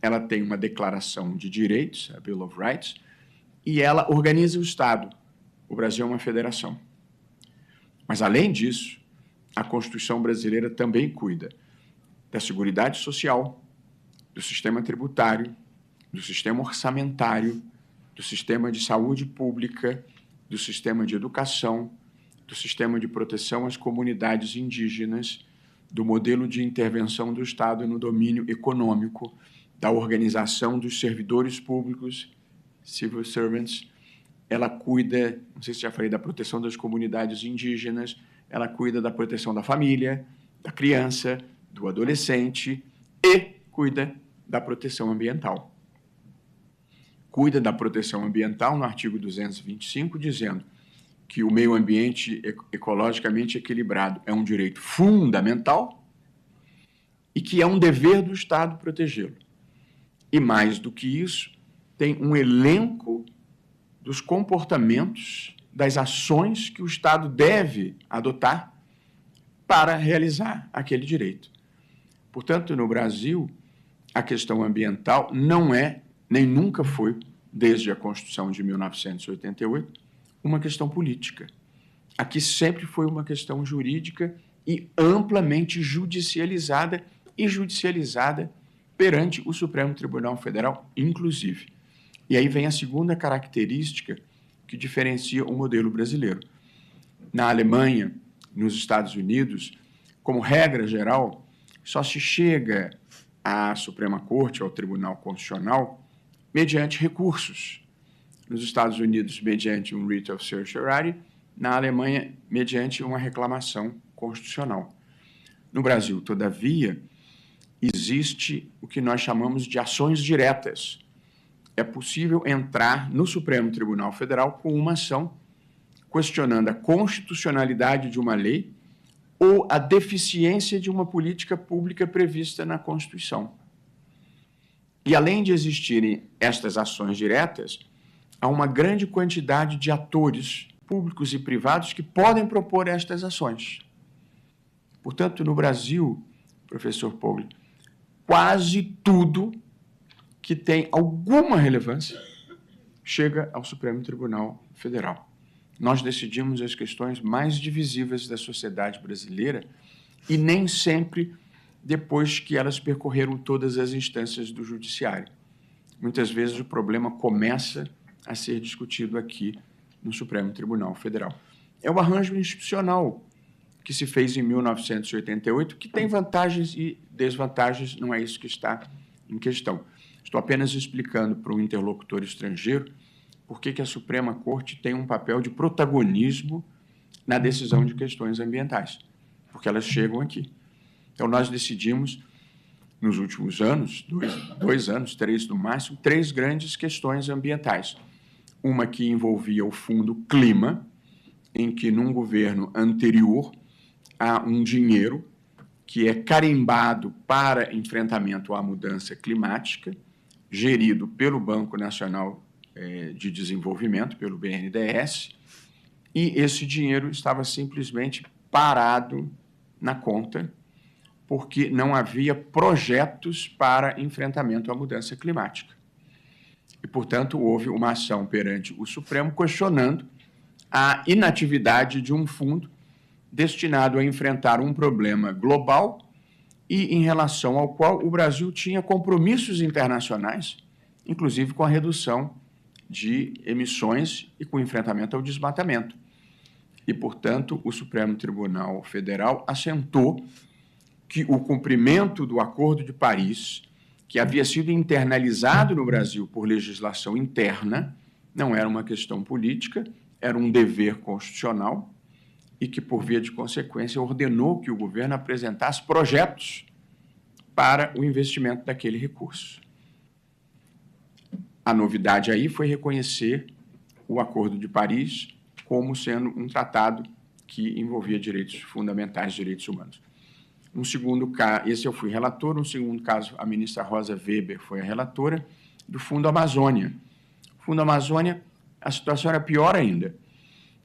ela tem uma declaração de direitos, a Bill of Rights, e ela organiza o Estado. O Brasil é uma federação. Mas, além disso, a Constituição brasileira também cuida da Seguridade Social, do sistema tributário, do sistema orçamentário, do sistema de saúde pública, do sistema de educação, do sistema de proteção às comunidades indígenas, do modelo de intervenção do Estado no domínio econômico, da organização dos servidores públicos, civil servants. Ela cuida, não sei se já falei, da proteção das comunidades indígenas, ela cuida da proteção da família, da criança, do adolescente e cuida da proteção ambiental. Cuida da proteção ambiental no artigo 225, dizendo que o meio ambiente ecologicamente equilibrado é um direito fundamental e que é um dever do Estado protegê-lo. E, mais do que isso, tem um elenco dos comportamentos, das ações que o Estado deve adotar para realizar aquele direito. Portanto, no Brasil, a questão ambiental não é, nem nunca foi, desde a Constituição de 1988, uma questão política. Aqui sempre foi uma questão jurídica e amplamente judicializada perante o Supremo Tribunal Federal, inclusive. E aí vem a segunda característica que diferencia o modelo brasileiro. Na Alemanha, nos Estados Unidos, como regra geral, só se chega à Suprema Corte, ao Tribunal Constitucional, mediante recursos. Nos Estados Unidos, mediante um writ of certiorari, na Alemanha, mediante uma reclamação constitucional. No Brasil, todavia, existe o que nós chamamos de ações diretas. É possível entrar no Supremo Tribunal Federal com uma ação questionando a constitucionalidade de uma lei ou a deficiência de uma política pública prevista na Constituição. E, além de existirem estas ações diretas, há uma grande quantidade de atores públicos e privados que podem propor estas ações. Portanto, no Brasil, professor Pogli, quase tudo que tem alguma relevância chega ao Supremo Tribunal Federal. Nós decidimos as questões mais divisivas da sociedade brasileira e nem sempre depois que elas percorreram todas as instâncias do judiciário. Muitas vezes o problema começa a ser discutido aqui no Supremo Tribunal Federal. É o arranjo institucional que se fez em 1988, que tem vantagens e desvantagens, não é isso que está em questão. Estou apenas explicando para um interlocutor estrangeiro por que a Suprema Corte tem um papel de protagonismo na decisão de questões ambientais, porque elas chegam aqui. Então, nós decidimos, nos últimos anos, dois anos, 3 no máximo, 3 grandes questões ambientais. Uma que envolvia o Fundo Clima, em que, num governo anterior, há um dinheiro que é carimbado para enfrentamento à mudança climática, gerido pelo Banco Nacional de Desenvolvimento, pelo BNDES, e esse dinheiro estava simplesmente parado na conta, porque não havia projetos para enfrentamento à mudança climática. E, portanto, houve uma ação perante o Supremo questionando a inatividade de um fundo destinado a enfrentar um problema global e em relação ao qual o Brasil tinha compromissos internacionais, inclusive com a redução de emissões e com o enfrentamento ao desmatamento. E, portanto, o Supremo Tribunal Federal assentou que o cumprimento do Acordo de Paris que havia sido internalizado no Brasil por legislação interna, não era uma questão política, era um dever constitucional e que, por via de consequência, ordenou que o governo apresentasse projetos para o investimento daquele recurso. A novidade aí foi reconhecer o Acordo de Paris como sendo um tratado que envolvia direitos fundamentais, direitos humanos. Um segundo caso, esse eu fui relator, um segundo caso, a ministra Rosa Weber foi a relatora, do Fundo Amazônia. O Fundo Amazônia, a situação era pior ainda.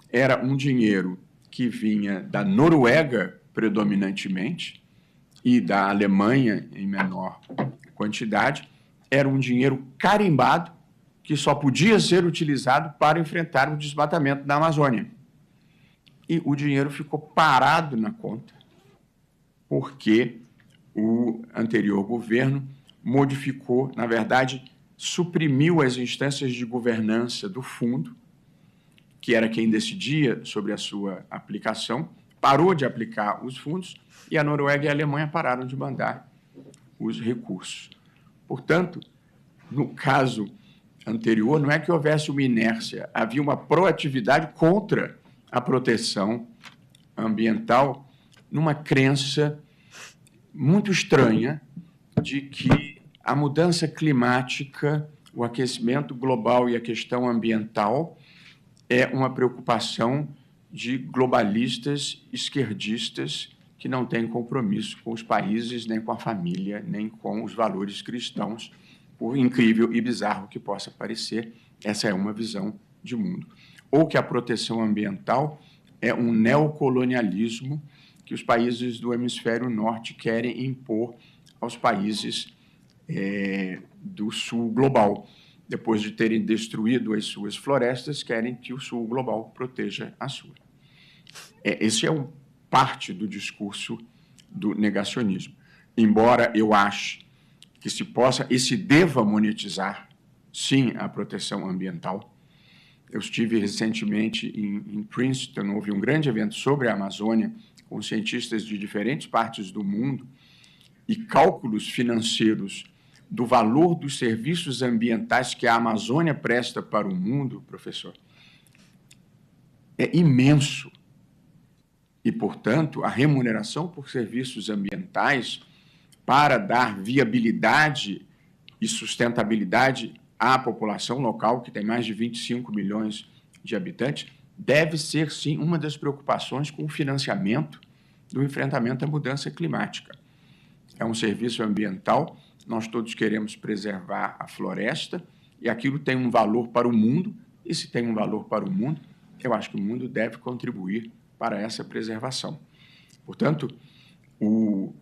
Era um dinheiro que vinha da Noruega, predominantemente, e da Alemanha, em menor quantidade. Era um dinheiro carimbado, que só podia ser utilizado para enfrentar o desmatamento da Amazônia. E o dinheiro ficou parado na conta, porque o anterior governo modificou, na verdade, suprimiu as instâncias de governança do fundo, que era quem decidia sobre a sua aplicação, parou de aplicar os fundos e a Noruega e a Alemanha pararam de mandar os recursos. Portanto, no caso anterior, não é que houvesse uma inércia, havia uma proatividade contra a proteção ambiental, numa crença muito estranha de que a mudança climática, o aquecimento global e a questão ambiental é uma preocupação de globalistas esquerdistas que não têm compromisso com os países, nem com a família, nem com os valores cristãos, por incrível e bizarro que possa parecer. Essa é uma visão de mundo. Ou que a proteção ambiental é um neocolonialismo que os países do hemisfério norte querem impor aos países do sul global. Depois de terem destruído as suas florestas, querem que o sul global proteja a sua. Esse é parte do discurso do negacionismo. Embora eu ache que se possa e se deva monetizar, sim, a proteção ambiental. Eu estive recentemente em Princeton, houve um grande evento sobre a Amazônia, com cientistas de diferentes partes do mundo, e cálculos financeiros do valor dos serviços ambientais que a Amazônia presta para o mundo, professor, é imenso. E, portanto, a remuneração por serviços ambientais para dar viabilidade e sustentabilidade à população local, que tem mais de 25 milhões de habitantes, deve ser, sim, uma das preocupações com o financiamento do enfrentamento à mudança climática. É um serviço ambiental, nós todos queremos preservar a floresta, e aquilo tem um valor para o mundo, e se tem um valor para o mundo, eu acho que o mundo deve contribuir para essa preservação. Portanto,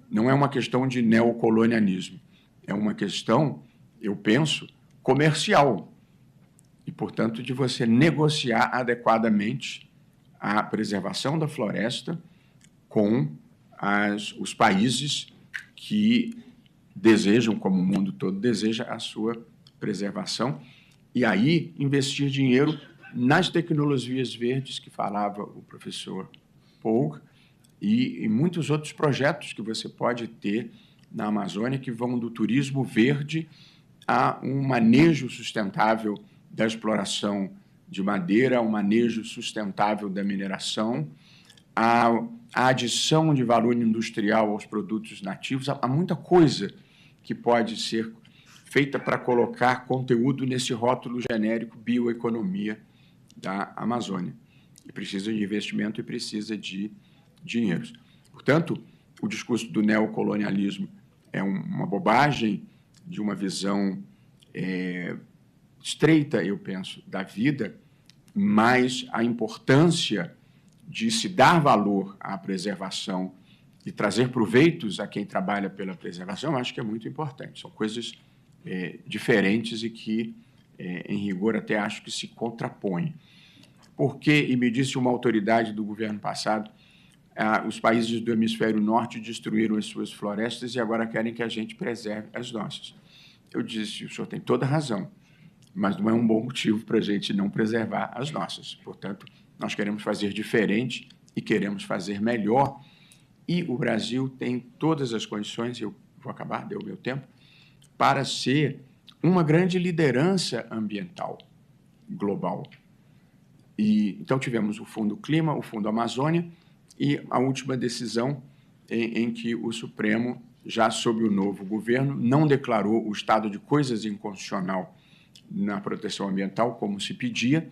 não é uma questão de neocolonialismo, é uma questão, eu penso, comercial, e, portanto, de você negociar adequadamente a preservação da floresta com os países que desejam, como o mundo todo deseja, a sua preservação, e aí investir dinheiro nas tecnologias verdes que falava o professor Paul, e muitos outros projetos que você pode ter na Amazônia que vão do turismo verde a um manejo sustentável da exploração de madeira, um manejo sustentável da mineração, a adição de valor industrial aos produtos nativos. Há muita coisa que pode ser feita para colocar conteúdo nesse rótulo genérico bioeconomia da Amazônia. E precisa de investimento e precisa de dinheiros. Portanto, o discurso do neocolonialismo é uma bobagem de uma visão estreita, eu penso, da vida, mas a importância de se dar valor à preservação e trazer proveitos a quem trabalha pela preservação, eu acho que é muito importante. São coisas diferentes e que, em rigor, até acho que se contrapõem. Porque, e me disse uma autoridade do governo passado, os países do hemisfério norte destruíram as suas florestas e agora querem que a gente preserve as nossas. Eu disse, o senhor tem toda a razão, mas não é um bom motivo para a gente não preservar as nossas. Portanto, nós queremos fazer diferente e queremos fazer melhor. E o Brasil tem todas as condições, eu vou acabar, deu o meu tempo, para ser uma grande liderança ambiental global. Então, tivemos o Fundo Clima, o Fundo Amazônia e a última decisão em que o Supremo, já sob o novo governo, não declarou o estado de coisas inconstitucional na proteção ambiental, como se pedia,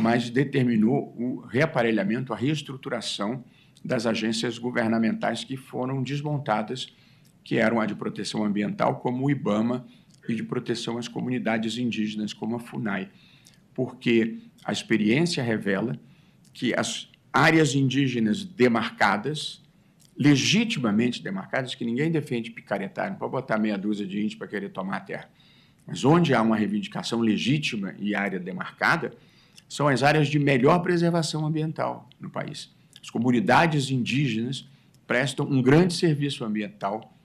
mas determinou o reaparelhamento, a reestruturação das agências governamentais que foram desmontadas, que eram a de proteção ambiental, como o IBAMA, e de proteção às comunidades indígenas, como a FUNAI, porque a experiência revela que as áreas indígenas demarcadas, legitimamente demarcadas, que ninguém defende picaretar, não pode botar meia dúzia de índios para querer tomar a terra, mas onde há uma reivindicação legítima e área demarcada, são as áreas de melhor preservação ambiental no país. As comunidades indígenas prestam um grande serviço ambiental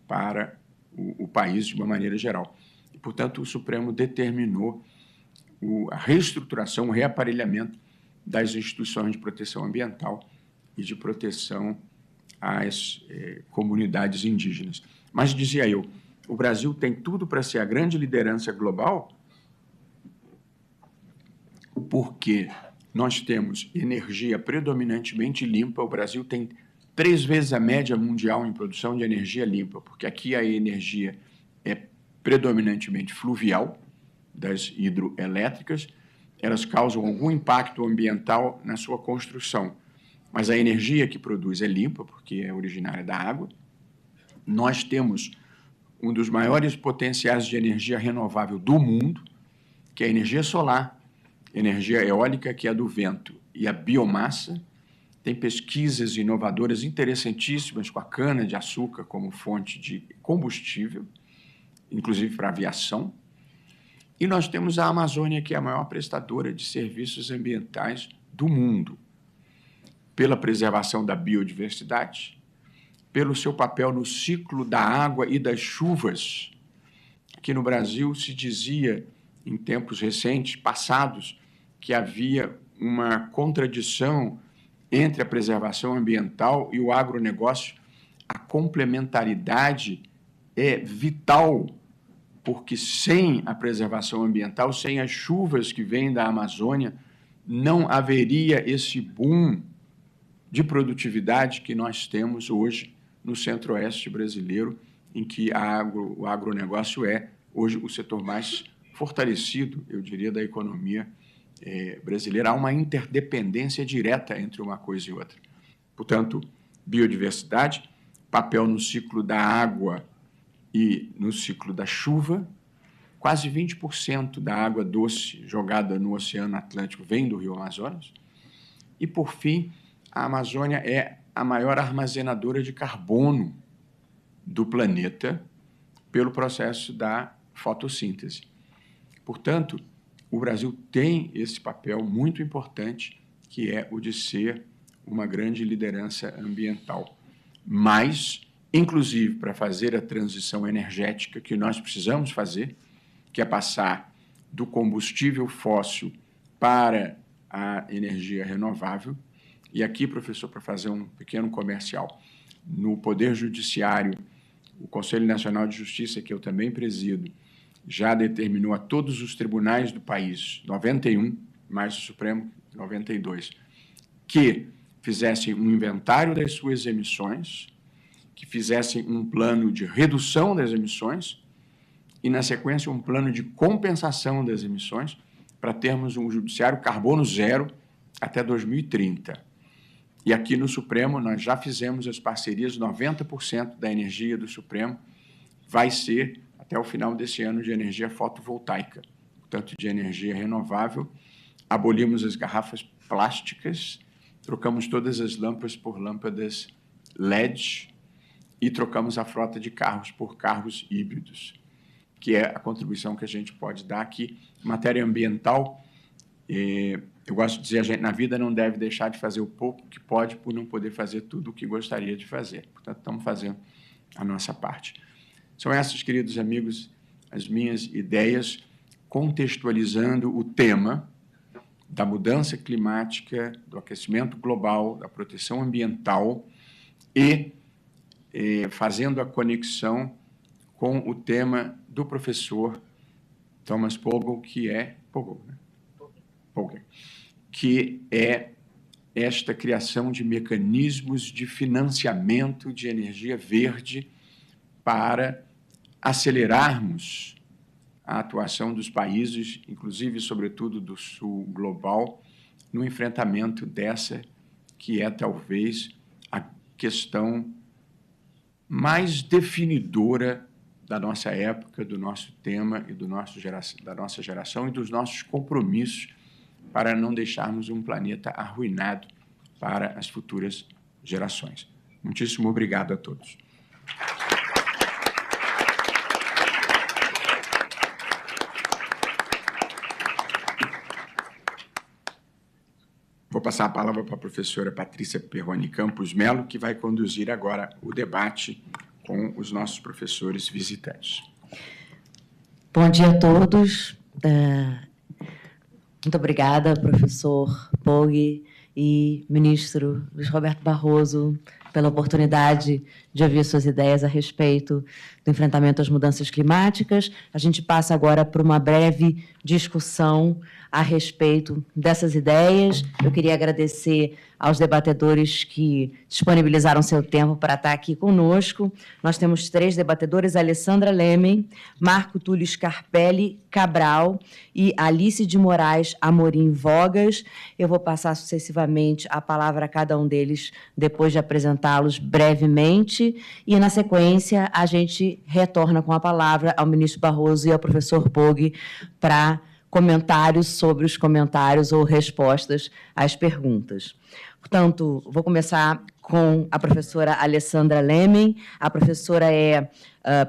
para o país de uma maneira geral. E, portanto, o Supremo determinou a reestruturação, o reaparelhamento das instituições de proteção ambiental e de proteção às comunidades indígenas. Mas, dizia eu, o Brasil tem tudo para ser a grande liderança global, porque nós temos energia predominantemente limpa. O Brasil tem 3 vezes a média mundial em produção de energia limpa, porque aqui a energia é predominantemente fluvial, das hidroelétricas, elas causam algum impacto ambiental na sua construção, mas a energia que produz é limpa, porque é originária da água. Nós temos um dos maiores potenciais de energia renovável do mundo, que é a energia solar, energia eólica, que é a do vento, e a biomassa. Tem pesquisas inovadoras interessantíssimas com a cana-de-açúcar como fonte de combustível, inclusive para a aviação. E nós temos a Amazônia, que é a maior prestadora de serviços ambientais do mundo, pela preservação da biodiversidade, pelo seu papel no ciclo da água e das chuvas. Aqui no Brasil se dizia, em tempos recentes, passados, que havia uma contradição entre a preservação ambiental e o agronegócio. A complementaridade é vital, porque sem a preservação ambiental, sem as chuvas que vêm da Amazônia, não haveria esse boom de produtividade que nós temos hoje no centro-oeste brasileiro, em que o agronegócio é, hoje, o setor mais fortalecido, eu diria, da economia brasileira. Há uma interdependência direta entre uma coisa e outra. Portanto, biodiversidade, papel no ciclo da água e no ciclo da chuva. Quase 20% da água doce jogada no Oceano Atlântico vem do Rio Amazonas. E, por fim, a Amazônia é a maior armazenadora de carbono do planeta pelo processo da fotossíntese. Portanto, o Brasil tem esse papel muito importante, que é o de ser uma grande liderança ambiental. Mas, inclusive, para fazer a transição energética que nós precisamos fazer, que é passar do combustível fóssil para a energia renovável. E aqui, professor, para fazer um pequeno comercial, no Poder Judiciário, o Conselho Nacional de Justiça, que eu também presido, já determinou a todos os tribunais do país, 91, mais o Supremo, 92, que fizessem um inventário das suas emissões, que fizessem um plano de redução das emissões e, na sequência, um plano de compensação das emissões para termos um judiciário carbono zero até 2030. E aqui no Supremo nós já fizemos as parcerias, 90% da energia do Supremo vai ser, até o final desse ano, de energia fotovoltaica, portanto, de energia renovável. Abolimos as garrafas plásticas, trocamos todas as lâmpadas por lâmpadas LED e trocamos a frota de carros por carros híbridos, que é a contribuição que a gente pode dar aqui. Em matéria ambiental, eu gosto de dizer, a gente na vida não deve deixar de fazer o pouco que pode por não poder fazer tudo o que gostaria de fazer. Portanto, estamos fazendo a nossa parte. São essas, queridos amigos, as minhas ideias, contextualizando o tema da mudança climática, do aquecimento global, da proteção ambiental e fazendo a conexão com o tema do professor Thomas Pogge, que é esta criação de mecanismos de financiamento de energia verde para acelerarmos a atuação dos países, inclusive, sobretudo, do Sul global, no enfrentamento dessa que é, talvez, a questão mais definidora da nossa época, do nosso tema e da nossa geração e dos nossos compromissos para não deixarmos um planeta arruinado para as futuras gerações. Muitíssimo obrigado a todos. Vou passar a palavra para a professora Patrícia Perrone Campos Melo, que vai conduzir agora o debate com os nossos professores visitantes. Bom dia a todos. Muito obrigada, professor Pogge e ministro Luiz Roberto Barroso, pela oportunidade de ouvir suas ideias a respeito do enfrentamento às mudanças climáticas. A gente passa agora por uma breve discussão a respeito dessas ideias. Eu queria agradecer aos debatedores que disponibilizaram seu tempo para estar aqui conosco. Nós temos 3 debatedores, Alessandra Lemmem, Marco Túlio Scarpelli Cabral e Alice de Moraes Amorim Vogas. Eu vou passar sucessivamente a palavra a cada um deles, depois de apresentá-los brevemente, e, na sequência, a gente retorna com a palavra ao ministro Barroso e ao professor Pogge para comentários sobre os comentários ou respostas às perguntas. Portanto, vou começar com a professora Alessandra Lemmem. A professora é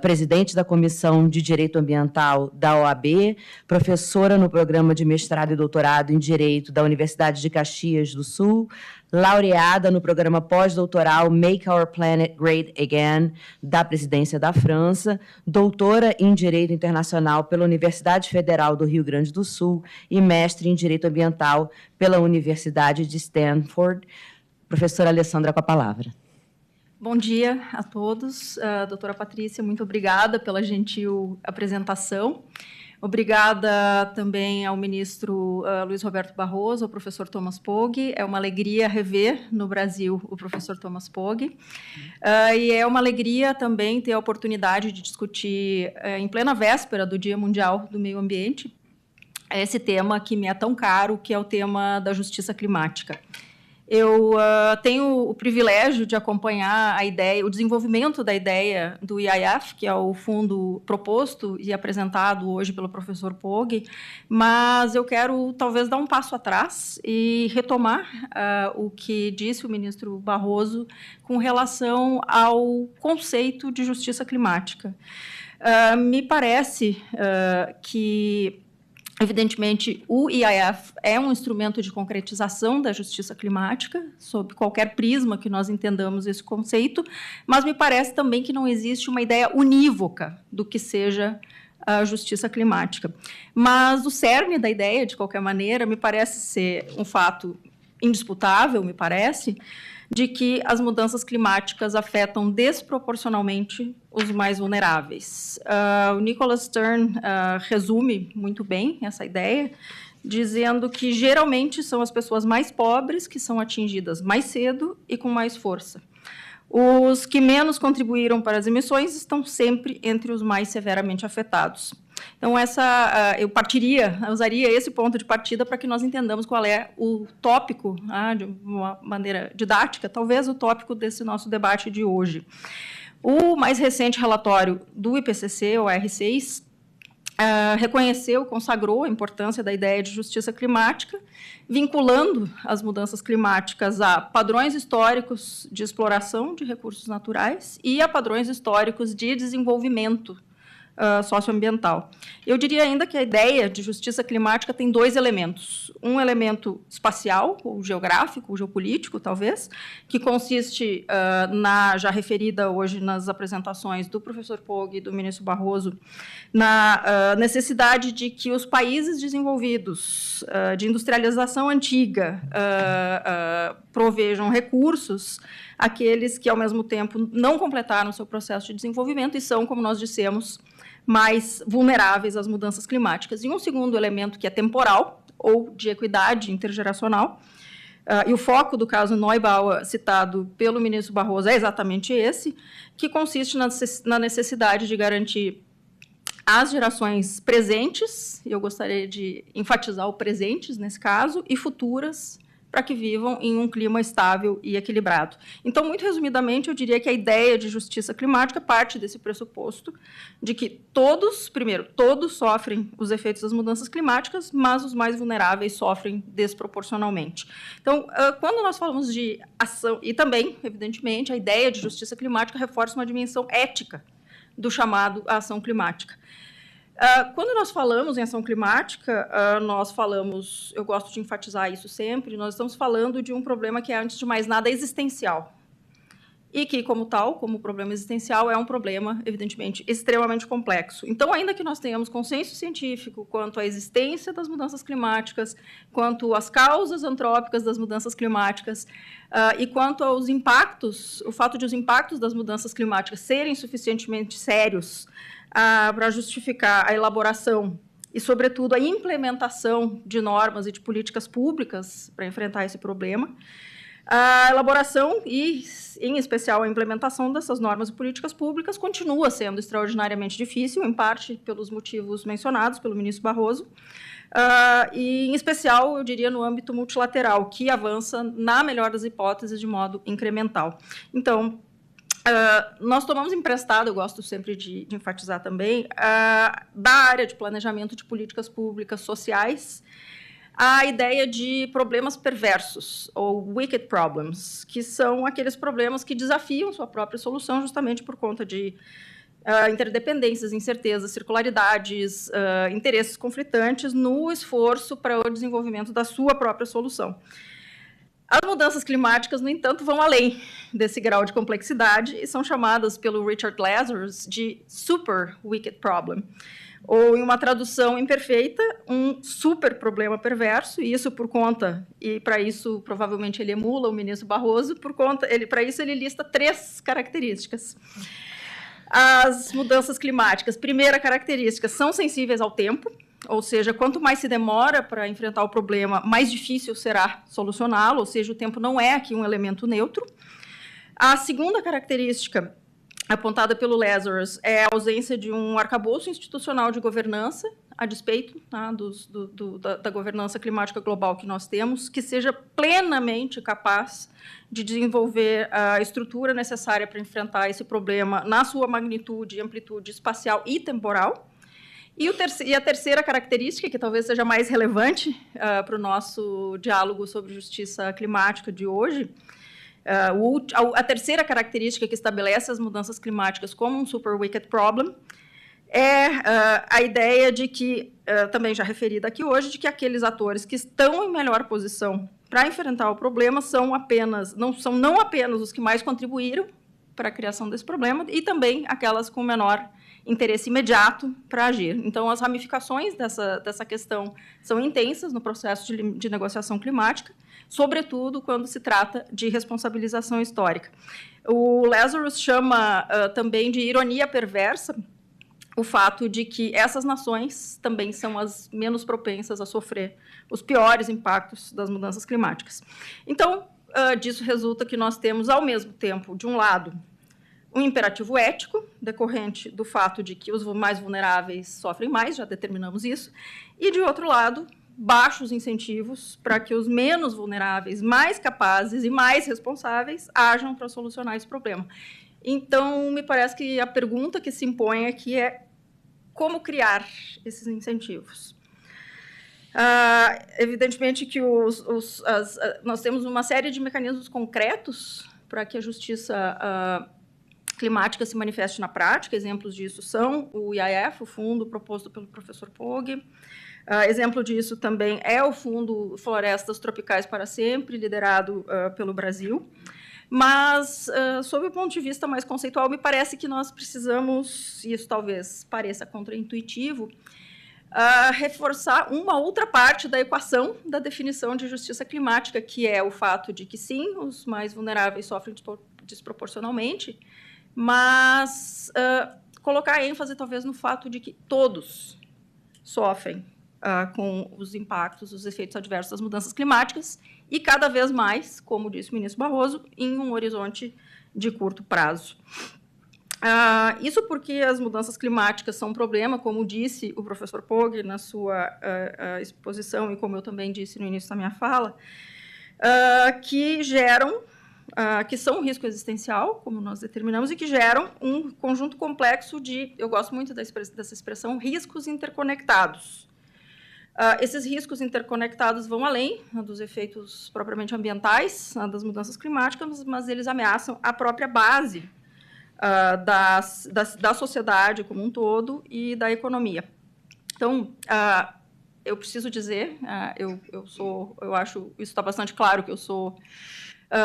presidente da Comissão de Direito Ambiental da OAB, professora no programa de mestrado e doutorado em Direito da Universidade de Caxias do Sul, laureada no programa pós-doutoral Make Our Planet Great Again, da Presidência da França, doutora em Direito Internacional pela Universidade Federal do Rio Grande do Sul e mestre em Direito Ambiental pela Universidade de Stanford. Professora Alessandra, com a palavra. Bom dia a todos. Doutora Patrícia, muito obrigada pela gentil apresentação. Obrigada também ao ministro Luiz Roberto Barroso, ao professor Thomas Pogge. É uma alegria rever no Brasil o professor Thomas Pogge. E é uma alegria também ter a oportunidade de discutir, em plena véspera do Dia Mundial do Meio Ambiente, esse tema que me é tão caro, que é o tema da justiça climática. Eu tenho o privilégio de acompanhar a ideia, o desenvolvimento da ideia do EIF, que é o fundo proposto e apresentado hoje pelo professor Pogge, mas eu quero talvez dar um passo atrás e retomar o que disse o ministro Barroso com relação ao conceito de justiça climática. Me parece que, evidentemente, o EIF é um instrumento de concretização da justiça climática, sob qualquer prisma que nós entendamos esse conceito, mas me parece também que não existe uma ideia unívoca do que seja a justiça climática. Mas o cerne da ideia, de qualquer maneira, me parece ser um fato indisputável, me parece, de que as mudanças climáticas afetam desproporcionalmente os mais vulneráveis. O Nicholas Stern resume muito bem essa ideia, dizendo que geralmente são as pessoas mais pobres que são atingidas mais cedo e com mais força. Os que menos contribuíram para as emissões estão sempre entre os mais severamente afetados. Então, eu usaria esse ponto de partida para que nós entendamos qual é o tópico, de uma maneira didática, talvez o tópico desse nosso debate de hoje. O mais recente relatório do IPCC, o R6, consagrou a importância da ideia de justiça climática, vinculando as mudanças climáticas a padrões históricos de exploração de recursos naturais e a padrões históricos de desenvolvimento socioambiental. Eu diria ainda que a ideia de justiça climática tem dois elementos. Um elemento espacial, ou geográfico, ou geopolítico, talvez, que consiste na, já referida hoje nas apresentações do professor Poggi e do ministro Barroso, na necessidade de que os países desenvolvidos de industrialização antiga provejam recursos àqueles que, ao mesmo tempo, não completaram seu processo de desenvolvimento e são, como nós dissemos, mais vulneráveis às mudanças climáticas. E um segundo elemento, que é temporal, ou de equidade intergeracional, e o foco do caso Neubauer, citado pelo ministro Barroso, é exatamente esse, que consiste na necessidade de garantir às gerações presentes, e eu gostaria de enfatizar o presentes nesse caso, e futuras, para que vivam em um clima estável e equilibrado. Então, muito resumidamente, eu diria que a ideia de justiça climática parte desse pressuposto de que todos sofrem os efeitos das mudanças climáticas, mas os mais vulneráveis sofrem desproporcionalmente. Então, quando nós falamos de ação, e também, evidentemente, a ideia de justiça climática reforça uma dimensão ética do chamado ação climática. Quando nós falamos em ação climática, nós falamos, eu gosto de enfatizar isso sempre, nós estamos falando de um problema que é, antes de mais nada, existencial. E que, como tal, como problema existencial, é um problema, evidentemente, extremamente complexo. Então, ainda que nós tenhamos consenso científico quanto à existência das mudanças climáticas, quanto às causas antrópicas das mudanças climáticas, e quanto aos impactos, o fato de os impactos das mudanças climáticas serem suficientemente sérios para justificar a elaboração e, sobretudo, a implementação de normas e de políticas públicas para enfrentar esse problema, a elaboração e, em especial, a implementação dessas normas e políticas públicas continua sendo extraordinariamente difícil, em parte pelos motivos mencionados pelo ministro Barroso, e, em especial, eu diria, no âmbito multilateral, que avança, na melhor das hipóteses, de modo incremental. Então, nós tomamos emprestado, eu gosto sempre de enfatizar também, da área de planejamento de políticas públicas sociais, a ideia de problemas perversos, ou wicked problems, que são aqueles problemas que desafiam sua própria solução justamente por conta de interdependências, incertezas, circularidades, interesses conflitantes no esforço para o desenvolvimento da sua própria solução. As mudanças climáticas, no entanto, vão além desse grau de complexidade e são chamadas pelo Richard Lazarus de super wicked problem, ou, em uma tradução imperfeita, um super problema perverso, e isso por conta, e para isso provavelmente ele emula o ministro Barroso, para isso ele lista 3 características. As mudanças climáticas, primeira característica, são sensíveis ao tempo, ou seja, quanto mais se demora para enfrentar o problema, mais difícil será solucioná-lo, ou seja, o tempo não é aqui um elemento neutro. A segunda característica apontada pelo Lazarus é a ausência de um arcabouço institucional de governança, a despeito da governança climática global que nós temos, que seja plenamente capaz de desenvolver a estrutura necessária para enfrentar esse problema na sua magnitude e amplitude espacial e temporal. E a terceira característica, que talvez seja mais relevante para o nosso diálogo sobre justiça climática de hoje, a terceira característica que estabelece as mudanças climáticas como um super wicked problem é a ideia de que, também já referida aqui hoje, de que aqueles atores que estão em melhor posição para enfrentar o problema não são apenas os que mais contribuíram para a criação desse problema, e também aquelas com menor interesse imediato para agir. Então, as ramificações dessa questão são intensas no processo de negociação climática, sobretudo quando se trata de responsabilização histórica. O Lazarus chama também de ironia perversa o fato de que essas nações também são as menos propensas a sofrer os piores impactos das mudanças climáticas. Então, disso resulta que nós temos, ao mesmo tempo, de um lado, um imperativo ético, decorrente do fato de que os mais vulneráveis sofrem mais, já determinamos isso, e, de outro lado, baixos incentivos para que os menos vulneráveis, mais capazes e mais responsáveis ajam para solucionar esse problema. Então, me parece que a pergunta que se impõe aqui é como criar esses incentivos. Evidentemente que nós temos uma série de mecanismos concretos para que a justiça climática se manifeste na prática. Exemplos disso são o IAF, o fundo proposto pelo professor Pogge. Exemplo disso também é o Fundo Florestas Tropicais para Sempre, liderado pelo Brasil. Mas, sob o ponto de vista mais conceitual, me parece que nós precisamos, e isso talvez pareça contraintuitivo, reforçar uma outra parte da equação da definição de justiça climática, que é o fato de que, sim, os mais vulneráveis sofrem desproporcionalmente, mas colocar ênfase, talvez, no fato de que todos sofrem com os impactos, os efeitos adversos das mudanças climáticas, e cada vez mais, como disse o ministro Barroso, em um horizonte de curto prazo. Isso porque as mudanças climáticas são um problema, como disse o professor Pogge na sua exposição, e como eu também disse no início da minha fala, que são um risco existencial, como nós determinamos, e que geram um conjunto complexo de, eu gosto muito dessa expressão, riscos interconectados. Esses riscos interconectados vão além dos efeitos propriamente ambientais das mudanças climáticas, mas eles ameaçam a própria base da sociedade como um todo e da economia. Então, eu preciso dizer, eu acho, isso está bastante claro que eu sou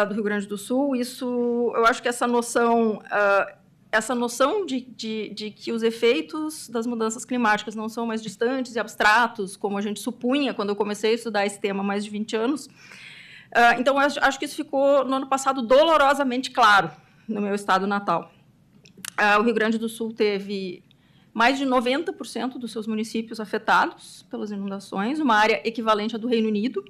do Rio Grande do Sul, eu acho que essa noção de que os efeitos das mudanças climáticas não são mais distantes e abstratos, como a gente supunha quando eu comecei a estudar esse tema há mais de 20 anos. Então, eu acho que isso ficou, no ano passado, dolorosamente claro no meu estado natal. O Rio Grande do Sul teve mais de 90% dos seus municípios afetados pelas inundações, uma área equivalente à do Reino Unido.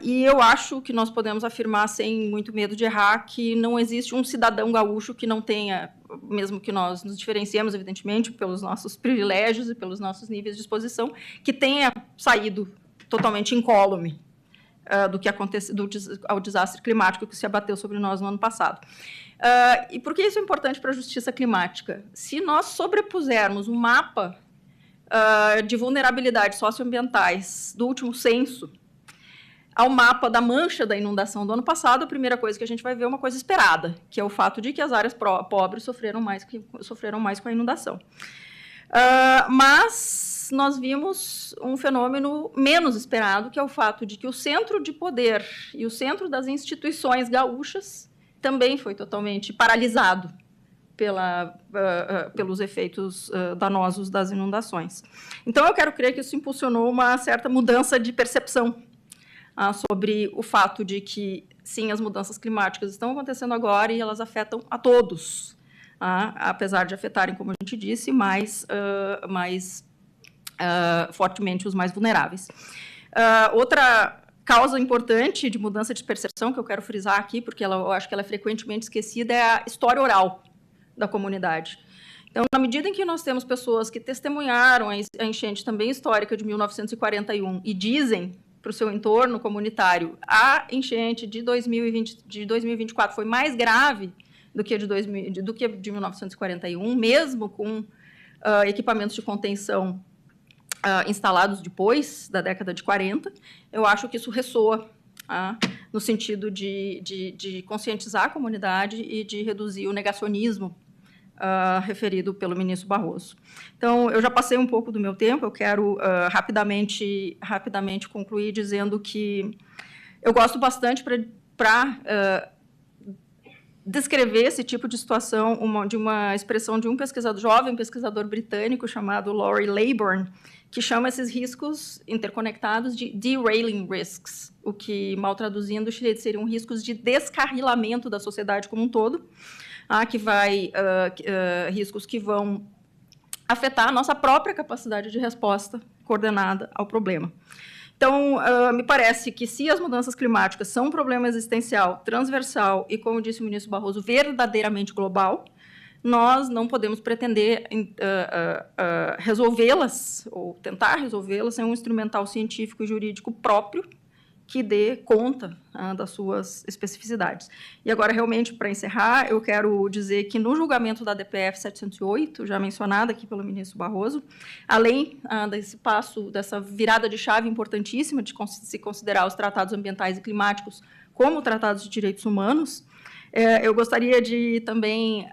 E eu acho que nós podemos afirmar, sem muito medo de errar, que não existe um cidadão gaúcho que não tenha, mesmo que nós nos diferenciemos, evidentemente, pelos nossos privilégios e pelos nossos níveis de exposição, que tenha saído totalmente incólume do que aconteceu, ao desastre climático que se abateu sobre nós no ano passado. E por que isso é importante para a justiça climática? Se nós sobrepusermos um mapa de vulnerabilidades socioambientais do último censo ao mapa da mancha da inundação do ano passado, a primeira coisa que a gente vai ver é uma coisa esperada, que é o fato de que as áreas pobres sofreram mais com a inundação. Mas nós vimos um fenômeno menos esperado, que é o fato de que o centro de poder e o centro das instituições gaúchas também foi totalmente paralisado pelos efeitos danosos das inundações. Então, eu quero crer que isso impulsionou uma certa mudança de percepção sobre o fato de que, sim, as mudanças climáticas estão acontecendo agora e elas afetam a todos, apesar de afetarem, como a gente disse, mais fortemente os mais vulneráveis. Outra causa importante de mudança de percepção que eu quero frisar aqui, porque eu acho que ela é frequentemente esquecida, é a história oral da comunidade. Então, na medida em que nós temos pessoas que testemunharam a enchente também histórica de 1941 e dizem para o seu entorno comunitário, a enchente de 2024 foi mais grave do que de 1941, mesmo com equipamentos de contenção instalados depois da década de 40, eu acho que isso ressoa no sentido de conscientizar a comunidade e de reduzir o negacionismo referido pelo ministro Barroso. Então, eu já passei um pouco do meu tempo, eu quero rapidamente concluir dizendo que eu gosto bastante para descrever esse tipo de situação de uma expressão de um jovem pesquisador britânico chamado Laurie Laybourne, que chama esses riscos interconectados de derailing risks, o que, mal traduzindo, seriam riscos de descarrilamento da sociedade como um todo, riscos que vão afetar a nossa própria capacidade de resposta coordenada ao problema. Então, me parece que, se as mudanças climáticas são um problema existencial, transversal e, como disse o ministro Barroso, verdadeiramente global, nós não podemos pretender resolvê-las ou tentar resolvê-las sem um instrumental científico e jurídico próprio que dê conta das suas especificidades. E agora, realmente, para encerrar, eu quero dizer que no julgamento da DPF 708, já mencionada aqui pelo ministro Barroso, além dessa virada de chave importantíssima de se considerar os tratados ambientais e climáticos como tratados de direitos humanos, Eu gostaria de também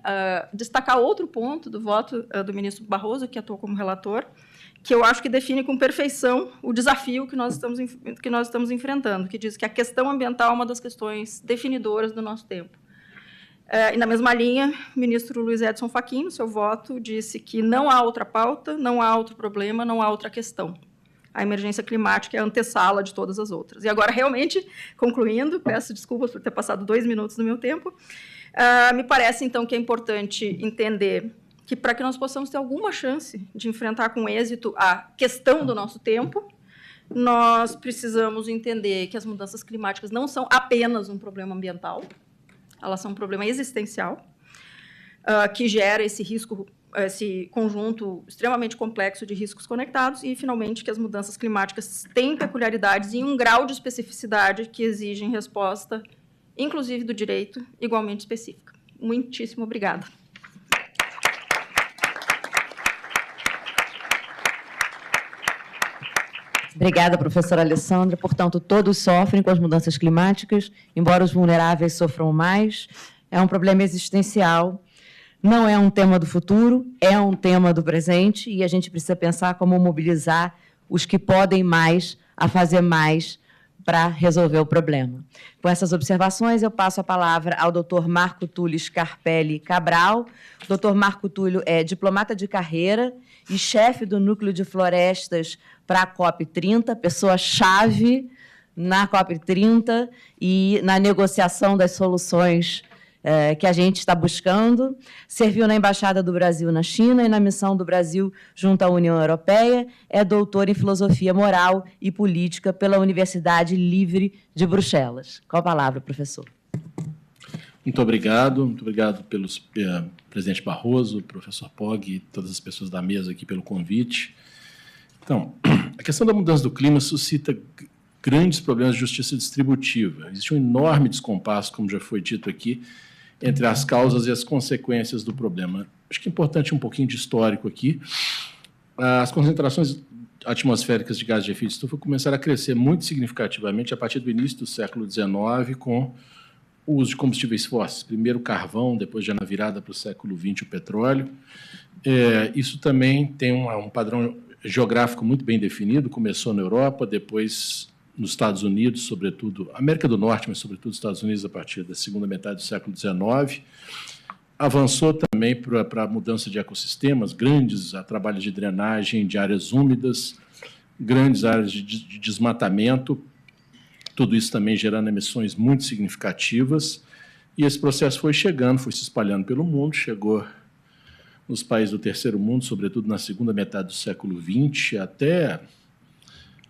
destacar outro ponto do voto do ministro Barroso, que atuou como relator, que eu acho que define com perfeição o desafio que nós estamos enfrentando, que diz que a questão ambiental é uma das questões definidoras do nosso tempo. E, na mesma linha, o ministro Luiz Edson Fachin, no seu voto, disse que não há outra pauta, não há outro problema, não há outra questão. A emergência climática é a antessala de todas as outras. E agora, realmente, concluindo, peço desculpas por ter passado 2 minutos do meu tempo, me parece, então, que é importante entender que, para que nós possamos ter alguma chance de enfrentar com êxito a questão do nosso tempo, nós precisamos entender que as mudanças climáticas não são apenas um problema ambiental, elas são um problema existencial, que gera esse risco, esse conjunto extremamente complexo de riscos conectados, e, finalmente, que as mudanças climáticas têm peculiaridades e um grau de especificidade que exigem resposta, inclusive do direito, igualmente específica. Muitíssimo obrigada. Obrigada, professora Alessandra. Portanto, todos sofrem com as mudanças climáticas, embora os vulneráveis sofram mais. É um problema existencial, não é um tema do futuro, é um tema do presente, e a gente precisa pensar como mobilizar os que podem mais a fazer mais para resolver o problema. Com essas observações, eu passo a palavra ao Dr. Marco Túlio Scarpelli Cabral. O Dr. Marco Túlio é diplomata de carreira e chefe do Núcleo de Florestas para a COP30, pessoa-chave na COP30 e na negociação das soluções que a gente está buscando. Serviu na Embaixada do Brasil na China e na missão do Brasil junto à União Europeia. É doutor em Filosofia Moral e Política pela Universidade Livre de Bruxelas. Com a palavra, professor. Muito obrigado pelo presidente Barroso, professor Poggi e todas as pessoas da mesa aqui pelo convite. Então, a questão da mudança do clima suscita grandes problemas de justiça distributiva. Existe um enorme descompasso, como já foi dito aqui, entre as causas e as consequências do problema. Acho que é importante um pouquinho de histórico aqui. As concentrações atmosféricas de gases de efeito de estufa começaram a crescer muito significativamente a partir do início do século XIX, com o uso de combustíveis fósseis, primeiro o carvão, depois já na virada para o século XX o petróleo. Isso também tem um padrão geográfico muito bem definido, começou na Europa, depois nos Estados Unidos, sobretudo, América do Norte, mas sobretudo Estados Unidos a partir da segunda metade do século XIX. Avançou também para a mudança de ecossistemas, grandes trabalhos de drenagem de áreas úmidas, grandes áreas de desmatamento, tudo isso também gerando emissões muito significativas, e esse processo foi chegando, foi se espalhando pelo mundo, chegou nos países do terceiro mundo, sobretudo na segunda metade do século XX, até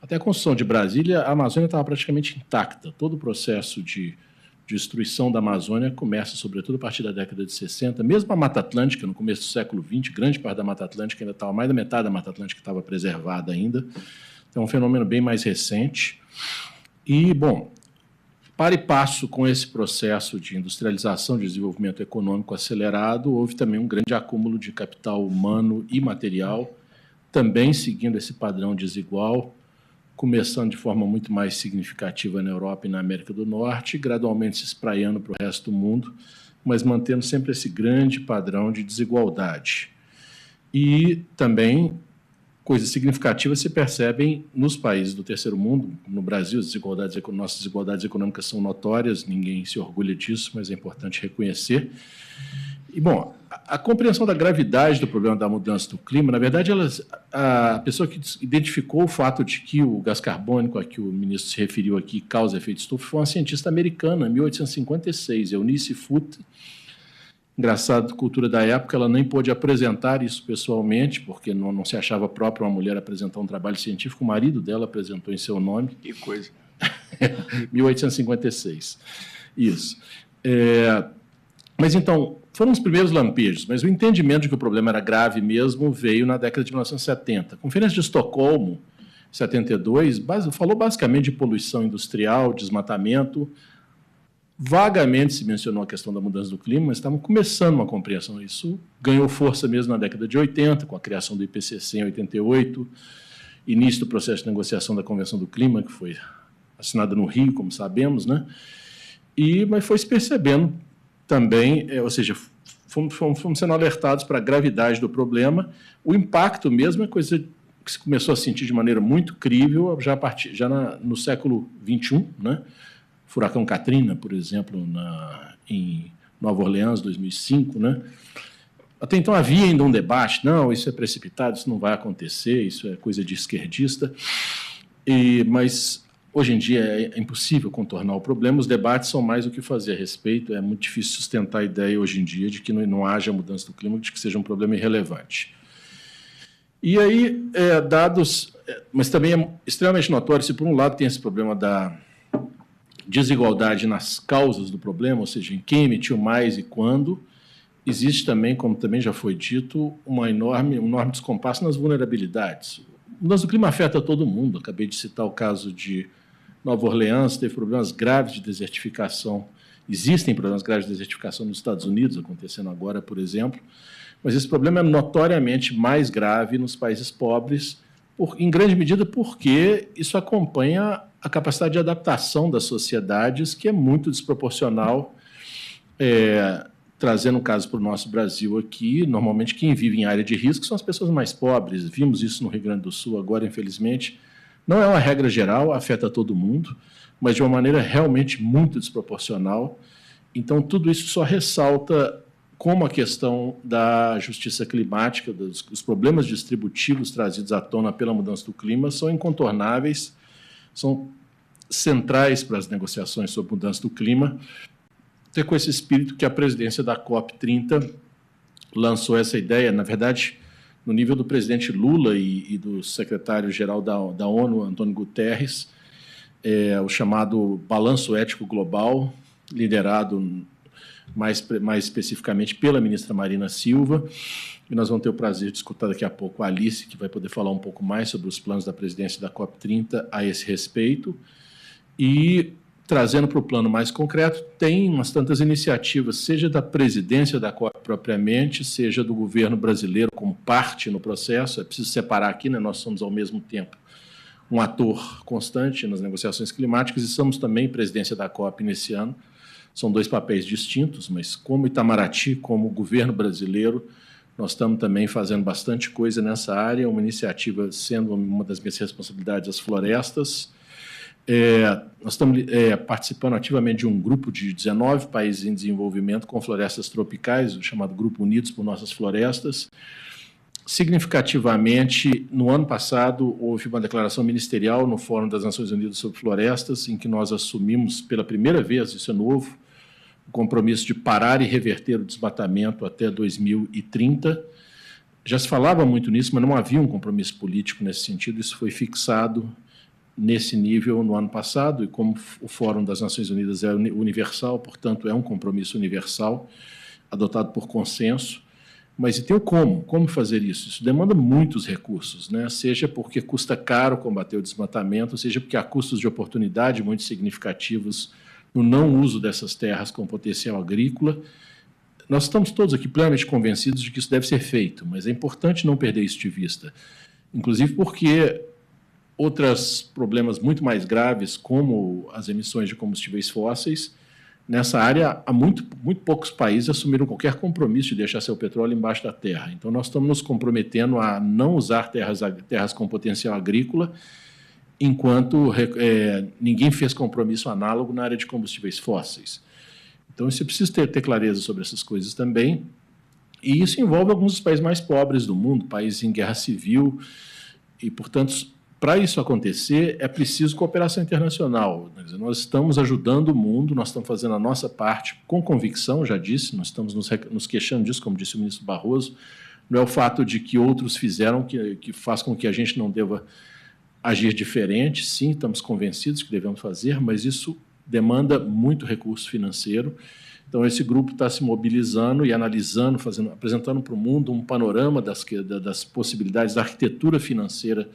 a construção de Brasília, a Amazônia estava praticamente intacta. Todo o processo de destruição da Amazônia começa, sobretudo, a partir da década de 60. Mesmo a Mata Atlântica, no começo do século XX, grande parte da Mata Atlântica ainda estava, mais da metade da Mata Atlântica estava preservada ainda. Então, é um fenômeno bem mais recente. E, bom, para e passo com esse processo de industrialização, de desenvolvimento econômico acelerado, houve também um grande acúmulo de capital humano e material, também seguindo esse padrão desigual, começando de forma muito mais significativa na Europa e na América do Norte, gradualmente se espraiando para o resto do mundo, mas mantendo sempre esse grande padrão de desigualdade. E também coisas significativas se percebem nos países do terceiro mundo. No Brasil, nossas desigualdades econômicas são notórias, ninguém se orgulha disso, mas é importante reconhecer. E, bom, a compreensão da gravidade do problema da mudança do clima, na verdade, a pessoa que identificou o fato de que o gás carbônico, a que o ministro se referiu aqui, causa efeito estufa, foi uma cientista americana, em 1856, Eunice Foote. Engraçado, cultura da época, ela nem pôde apresentar isso pessoalmente, porque não se achava própria uma mulher apresentar um trabalho científico. O marido dela apresentou em seu nome. Que coisa. 1856. Isso. Mas, então, foram os primeiros lampejos, mas o entendimento de que o problema era grave mesmo veio na década de 1970. A Conferência de Estocolmo, 72, falou basicamente de poluição industrial, desmatamento. Vagamente se mencionou a questão da mudança do clima, mas estavam começando uma compreensão. Isso ganhou força mesmo na década de 80, com a criação do IPCC em 88, início do processo de negociação da Convenção do Clima, que foi assinada no Rio, como sabemos, né? Mas foi se percebendo também, ou seja, fomos sendo alertados para a gravidade do problema. O impacto mesmo é coisa que se começou a sentir de maneira muito crível no século XXI, né? Furacão Katrina, por exemplo, em Nova Orleans, 2005, né? Até então havia ainda um debate, não, isso é precipitado, isso não vai acontecer, isso é coisa de esquerdista, mas hoje em dia é impossível contornar o problema, os debates são mais o que fazer a respeito, é muito difícil sustentar a ideia hoje em dia de que não haja mudança do clima, de que seja um problema irrelevante. E aí, mas também é extremamente notório, se por um lado tem esse problema da desigualdade nas causas do problema, ou seja, em quem emitiu mais e quando, existe também, como também já foi dito, um enorme descompasso nas vulnerabilidades. A mudança do clima afeta todo mundo. Acabei de citar o caso de Nova Orleans, teve problemas graves de desertificação. Existem problemas graves de desertificação nos Estados Unidos, acontecendo agora, por exemplo, mas esse problema é notoriamente mais grave nos países pobres, em grande medida porque isso acompanha a capacidade de adaptação das sociedades, que é muito desproporcional. Trazendo um caso para o nosso Brasil aqui, normalmente quem vive em área de risco são as pessoas mais pobres. Vimos isso no Rio Grande do Sul agora, infelizmente. Não é uma regra geral, afeta todo mundo, mas de uma maneira realmente muito desproporcional. Então, tudo isso só ressalta como a questão da justiça climática, os problemas distributivos trazidos à tona pela mudança do clima são incontornáveis, são centrais para as negociações sobre mudança do clima. É com esse espírito que a presidência da COP30 lançou essa ideia, na verdade, no nível do presidente Lula e do secretário-geral da ONU, Antônio Guterres, o chamado Balanço Ético Global, liderado mais especificamente pela ministra Marina Silva, e nós vamos ter o prazer de escutar daqui a pouco a Alice, que vai poder falar um pouco mais sobre os planos da presidência da COP30 a esse respeito. E, trazendo para o plano mais concreto, tem umas tantas iniciativas, seja da presidência da COP propriamente, seja do governo brasileiro como parte no processo. É preciso separar aqui, né? Nós somos, ao mesmo tempo, um ator constante nas negociações climáticas e somos também presidência da COP nesse ano. São dois papéis distintos, mas como Itamaraty, como governo brasileiro, nós estamos também fazendo bastante coisa nessa área, uma iniciativa sendo uma das minhas responsabilidades, as florestas. Nós estamos participando ativamente de um grupo de 19 países em desenvolvimento com florestas tropicais, o chamado Grupo Unidos por Nossas Florestas. Significativamente, no ano passado, houve uma declaração ministerial no Fórum das Nações Unidas sobre Florestas, em que nós assumimos pela primeira vez, isso é novo, o compromisso de parar e reverter o desmatamento até 2030. Já se falava muito nisso, mas não havia um compromisso político nesse sentido, isso foi fixado nesse nível no ano passado, e como o Fórum das Nações Unidas é universal, portanto, é um compromisso universal, adotado por consenso. Mas e tem o como fazer isso? Isso demanda muitos recursos, né? Seja porque custa caro combater o desmatamento, seja porque há custos de oportunidade muito significativos no não uso dessas terras com potencial agrícola. Nós estamos todos aqui plenamente convencidos de que isso deve ser feito, mas é importante não perder isso de vista, inclusive porque outros problemas muito mais graves, como as emissões de combustíveis fósseis, nessa área, há muito poucos países assumiram qualquer compromisso de deixar seu petróleo embaixo da terra. Então, nós estamos nos comprometendo a não usar terras com potencial agrícola, enquanto ninguém fez compromisso análogo na área de combustíveis fósseis. Então, isso é preciso ter clareza sobre essas coisas também. E isso envolve alguns dos países mais pobres do mundo, países em guerra civil, e, portanto, para isso acontecer, é preciso cooperação internacional. Quer dizer, nós estamos ajudando o mundo, nós estamos fazendo a nossa parte com convicção, já disse, nós estamos nos queixando disso, como disse o ministro Barroso. Não é o fato de que outros fizeram que faz com que a gente não deva agir diferente. Sim, estamos convencidos que devemos fazer, mas isso demanda muito recurso financeiro. Então, esse grupo está se mobilizando e analisando, apresentando para o mundo um panorama das possibilidades da arquitetura financeira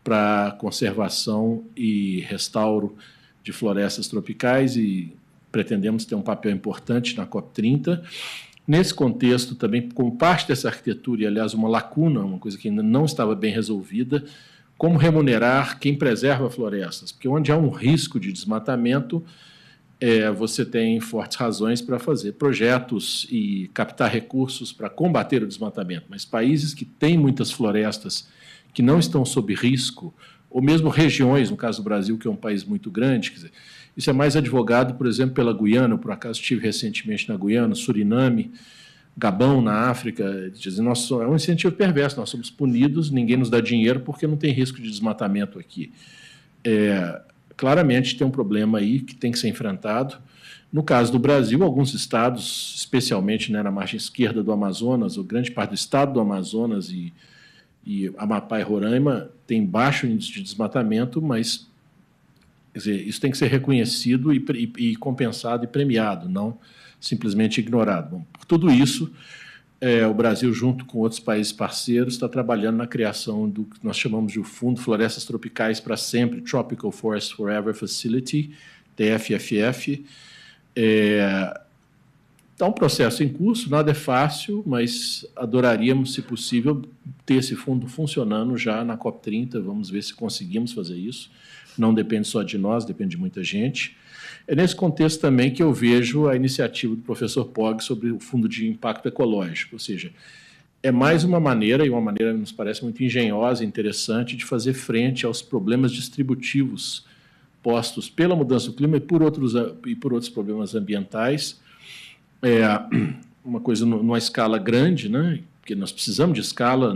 para conservação e restauro de florestas tropicais, e pretendemos ter um papel importante na COP30. Nesse contexto, também, como parte dessa arquitetura, e, aliás, uma lacuna, uma coisa que ainda não estava bem resolvida, como remunerar quem preserva florestas, porque onde há um risco de desmatamento, você tem fortes razões para fazer projetos e captar recursos para combater o desmatamento. Mas países que têm muitas florestas que não estão sob risco, ou mesmo regiões, no caso do Brasil, que é um país muito grande, quer dizer, isso é mais advogado, por exemplo, pela Guiana. Eu, por acaso, estive recentemente na Guiana, Suriname, Gabão, na África. Dizem, é um incentivo perverso, nós somos punidos, ninguém nos dá dinheiro porque não tem risco de desmatamento aqui. Claramente tem um problema aí que tem que ser enfrentado. No caso do Brasil, alguns estados, especialmente, né, na margem esquerda do Amazonas, ou grande parte do estado do Amazonas e Amapá e Roraima, tem baixo índice de desmatamento, mas quer dizer, isso tem que ser reconhecido e compensado e premiado, não simplesmente ignorado. Bom, por tudo isso, o Brasil, junto com outros países parceiros, está trabalhando na criação do que nós chamamos de Fundo Florestas Tropicais para Sempre, Tropical Forest Forever Facility, TFFF. Está um processo em curso, nada é fácil, mas adoraríamos, se possível, ter esse fundo funcionando já na COP30. Vamos ver se conseguimos fazer isso. Não depende só de nós, depende de muita gente. É nesse contexto também que eu vejo a iniciativa do professor Pog sobre o Fundo de Impacto Ecológico, ou seja, é mais uma maneira, e uma maneira nos parece muito engenhosa e interessante, de fazer frente aos problemas distributivos postos pela mudança do clima e por outros problemas ambientais. Uma coisa numa escala grande, né? Porque nós precisamos de escala,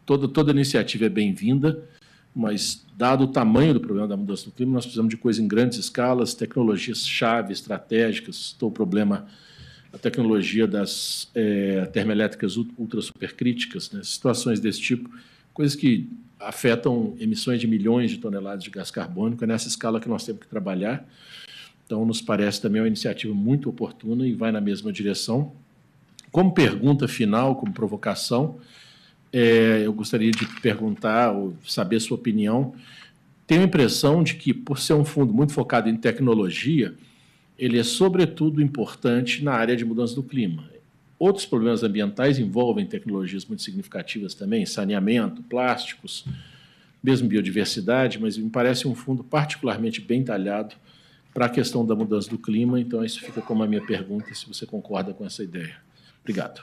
toda iniciativa é bem-vinda, mas, dado o tamanho do problema da mudança do clima, nós precisamos de coisas em grandes escalas, tecnologias-chave, estratégicas. O problema, a tecnologia das termoelétricas ultra-supercríticas, né? Situações desse tipo, coisas que afetam emissões de milhões de toneladas de gás carbônico. É nessa escala que nós temos que trabalhar. Então, nos parece também uma iniciativa muito oportuna e vai na mesma direção. Como pergunta final, como provocação, eu gostaria de perguntar ou saber a sua opinião. Tenho a impressão de que, por ser um fundo muito focado em tecnologia, ele é, sobretudo, importante na área de mudança do clima. Outros problemas ambientais envolvem tecnologias muito significativas também, saneamento, plásticos, mesmo biodiversidade, mas me parece um fundo particularmente bem talhado para a questão da mudança do clima. Então, isso fica como a minha pergunta, se você concorda com essa ideia. Obrigado.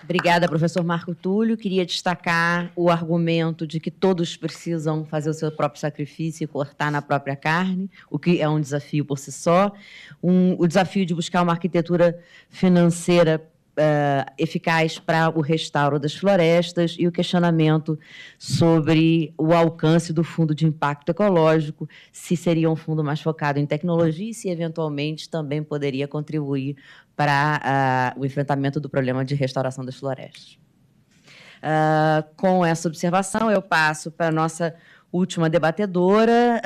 Obrigada, professor Marco Túlio. Queria destacar o argumento de que todos precisam fazer o seu próprio sacrifício e cortar na própria carne, o que é um desafio por si só. O desafio de buscar uma arquitetura financeira eficaz para o restauro das florestas e o questionamento sobre o alcance do Fundo de Impacto Ecológico, se seria um fundo mais focado em tecnologia e se, eventualmente, também poderia contribuir para o enfrentamento do problema de restauração das florestas. Com essa observação, eu passo para a nossa última debatedora,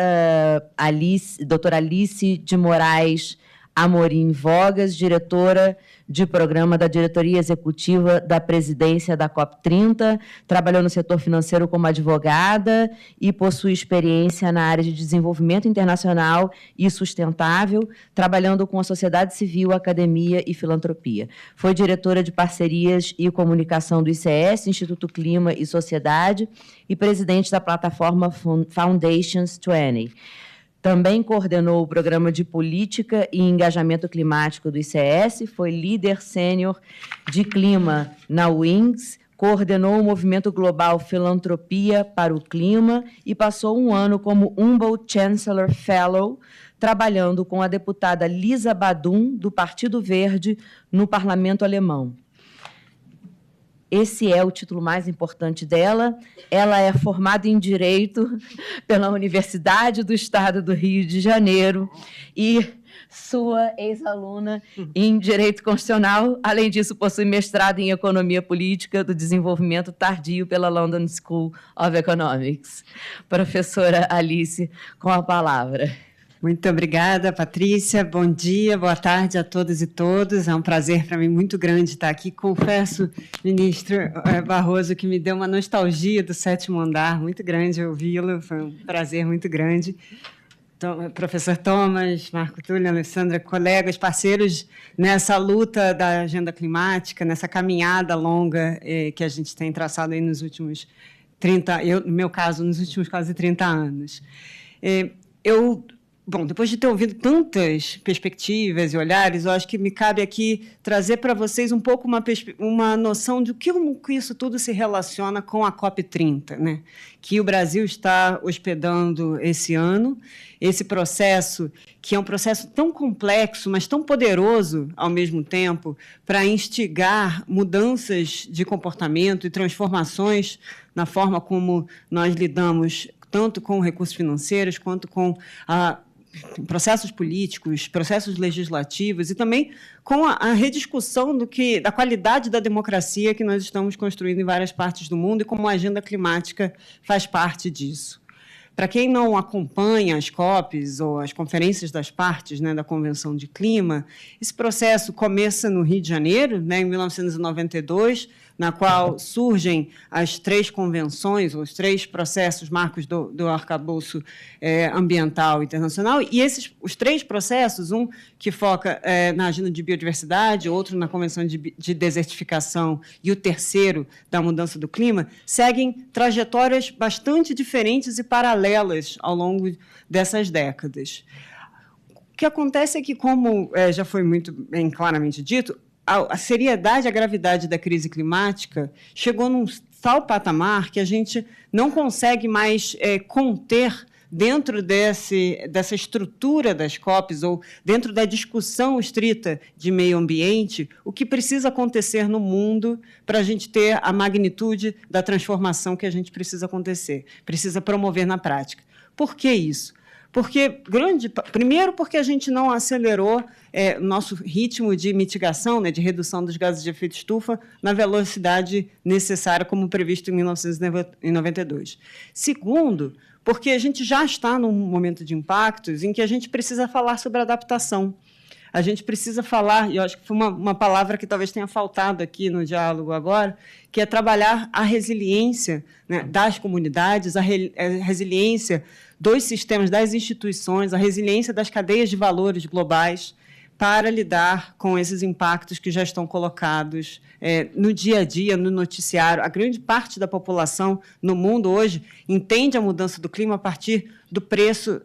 doutora Alice de Moraes Amorim Vogas, diretora de programa da Diretoria Executiva da Presidência da COP30, trabalhou no setor financeiro como advogada e possui experiência na área de desenvolvimento internacional e sustentável, trabalhando com a sociedade civil, academia e filantropia. Foi diretora de parcerias e comunicação do ICS, Instituto Clima e Sociedade, e presidente da plataforma Foundations 20. Também coordenou o Programa de Política e Engajamento Climático do ICS, foi líder sênior de clima na WINGS, coordenou o Movimento Global Filantropia para o Clima e passou um ano como Humboldt Chancellor Fellow, trabalhando com a deputada Lisa Badum, do Partido Verde, no Parlamento Alemão. Esse é o título mais importante dela. Ela é formada em Direito pela Universidade do Estado do Rio de Janeiro e sua ex-aluna em Direito Constitucional. Além disso, possui mestrado em Economia Política do Desenvolvimento Tardio pela London School of Economics. Professora Alice, com a palavra. Muito obrigada, Patrícia. Bom dia, boa tarde a todas e todos. É um prazer para mim muito grande estar aqui. Confesso, ministro Barroso, que me deu uma nostalgia do 7º andar muito grande ouvi-lo. Foi um prazer muito grande. Então, professor Thomas, Marco Túlio, Alessandra, colegas, parceiros nessa luta da agenda climática, nessa caminhada longa que a gente tem traçado aí nos últimos no meu caso, nos últimos quase 30 anos. Bom, depois de ter ouvido tantas perspectivas e olhares, eu acho que me cabe aqui trazer para vocês um pouco uma noção de como que isso tudo se relaciona com a COP30, né? Que o Brasil está hospedando esse ano. Esse processo, que é um processo tão complexo, mas tão poderoso ao mesmo tempo, para instigar mudanças de comportamento e transformações na forma como nós lidamos tanto com recursos financeiros quanto com processos políticos, processos legislativos e também com a rediscussão da qualidade da democracia que nós estamos construindo em várias partes do mundo e como a agenda climática faz parte disso. Para quem não acompanha as COPs ou as conferências das partes, né, da Convenção de Clima, esse processo começa no Rio de Janeiro, né, em 1992, na qual surgem as 3 convenções, os 3 processos marcos do arcabouço ambiental internacional, e os 3 processos, um que foca na agenda de biodiversidade, outro na Convenção de Desertificação e o terceiro da mudança do clima, seguem trajetórias bastante diferentes e paralelas ao longo dessas décadas. O que acontece é que, como já foi muito bem claramente dito, a seriedade, a gravidade da crise climática chegou num tal patamar que a gente não consegue mais conter dentro dessa estrutura das COPs ou dentro da discussão estrita de meio ambiente, o que precisa acontecer no mundo para a gente ter a magnitude da transformação que a gente precisa promover na prática. Por que isso? Primeiro, porque a gente não acelerou nosso ritmo de mitigação, né, de redução dos gases de efeito estufa na velocidade necessária, como previsto em 1992. Segundo, porque a gente já está num momento de impactos em que a gente precisa falar sobre adaptação. A gente precisa falar, e eu acho que foi uma palavra que talvez tenha faltado aqui no diálogo agora, que é trabalhar a resiliência, né, das comunidades, a resiliência dos sistemas, das instituições, a resiliência das cadeias de valores globais para lidar com esses impactos que já estão colocados no dia a dia, no noticiário. A grande parte da população no mundo hoje entende a mudança do clima a partir do preço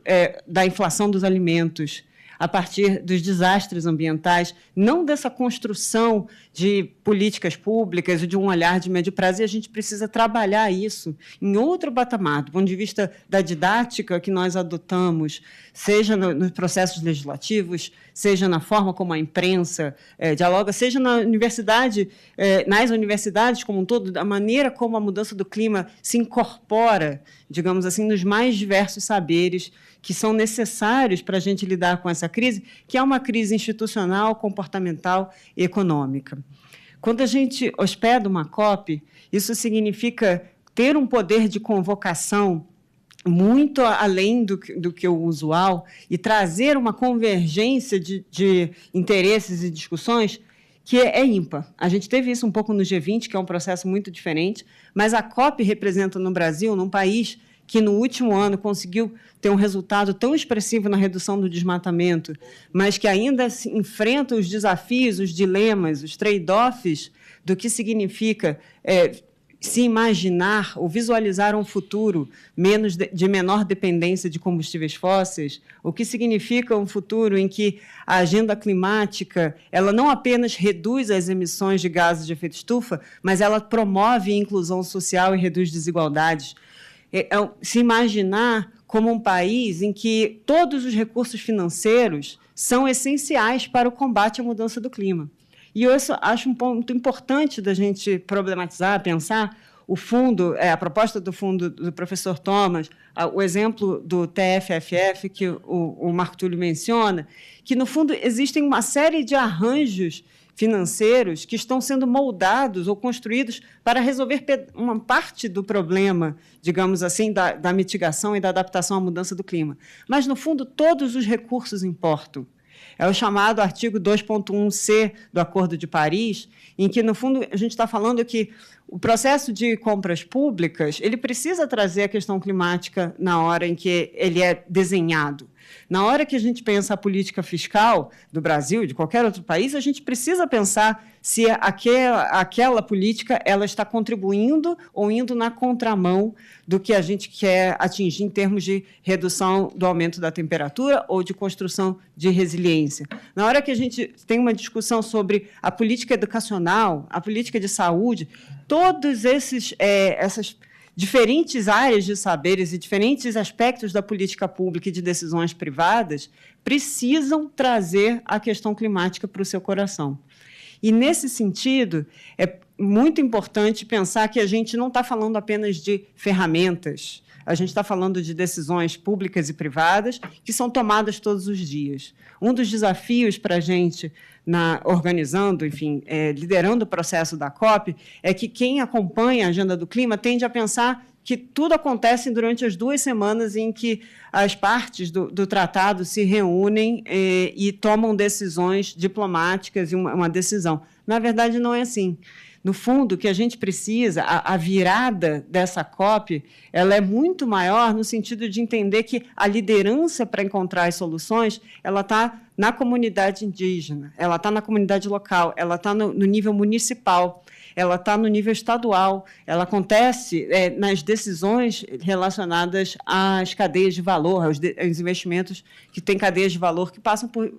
da inflação dos alimentos, a partir dos desastres ambientais, não dessa construção de políticas públicas e de um olhar de médio prazo, e a gente precisa trabalhar isso em outro patamar, do ponto de vista da didática que nós adotamos, seja nos processos legislativos, seja na forma como a imprensa dialoga, seja na universidade, nas universidades como um todo, da maneira como a mudança do clima se incorpora, digamos assim, nos mais diversos saberes que são necessários para a gente lidar com essa crise, que é uma crise institucional, comportamental e econômica. Quando a gente hospeda uma COP, isso significa ter um poder de convocação muito além do que o usual e trazer uma convergência de interesses e discussões que é ímpar. A gente teve isso um pouco no G20, que é um processo muito diferente, mas a COP representa no Brasil, num país que no último ano conseguiu ter um resultado tão expressivo na redução do desmatamento, mas que ainda enfrenta os desafios, os dilemas, os trade-offs do que significa se imaginar ou visualizar um futuro de menor dependência de combustíveis fósseis, o que significa um futuro em que a agenda climática ela não apenas reduz as emissões de gases de efeito estufa, mas ela promove a inclusão social e reduz desigualdades. Se imaginar como um país em que todos os recursos financeiros são essenciais para o combate à mudança do clima. E eu acho um ponto importante da gente problematizar, pensar o fundo, a proposta do fundo do professor Thomas, o exemplo do TFFF, que o Marco Túlio menciona, que, no fundo, existem uma série de arranjos financeiros que estão sendo moldados ou construídos para resolver uma parte do problema, digamos assim, da mitigação e da adaptação à mudança do clima. Mas, no fundo, todos os recursos importam. É o chamado artigo 2.1c do Acordo de Paris, em que, no fundo, a gente está falando que o processo de compras públicas, ele precisa trazer a questão climática na hora em que ele é desenhado. Na hora que a gente pensa a política fiscal do Brasil e de qualquer outro país, a gente precisa pensar se aquela política ela está contribuindo ou indo na contramão do que a gente quer atingir em termos de redução do aumento da temperatura ou de construção de resiliência. Na hora que a gente tem uma discussão sobre a política educacional, a política de saúde, todos essas diferentes áreas de saberes e diferentes aspectos da política pública e de decisões privadas precisam trazer a questão climática para o seu coração. E, nesse sentido, é muito importante pensar que a gente não está falando apenas de ferramentas, a gente está falando de decisões públicas e privadas que são tomadas todos os dias. Um dos desafios para a gente, organizando, enfim, liderando o processo da COP, é que quem acompanha a agenda do clima tende a pensar que tudo acontece durante as 2 semanas em que as partes do tratado se reúnem e tomam decisões diplomáticas e uma decisão. Na verdade, não é assim. No fundo, o que a gente precisa, a virada dessa COP, ela é muito maior no sentido de entender que a liderança para encontrar as soluções, ela está na comunidade indígena, ela está na comunidade local, ela está no nível municipal, ela está no nível estadual, ela acontece nas decisões relacionadas às cadeias de valor, aos investimentos que têm cadeias de valor que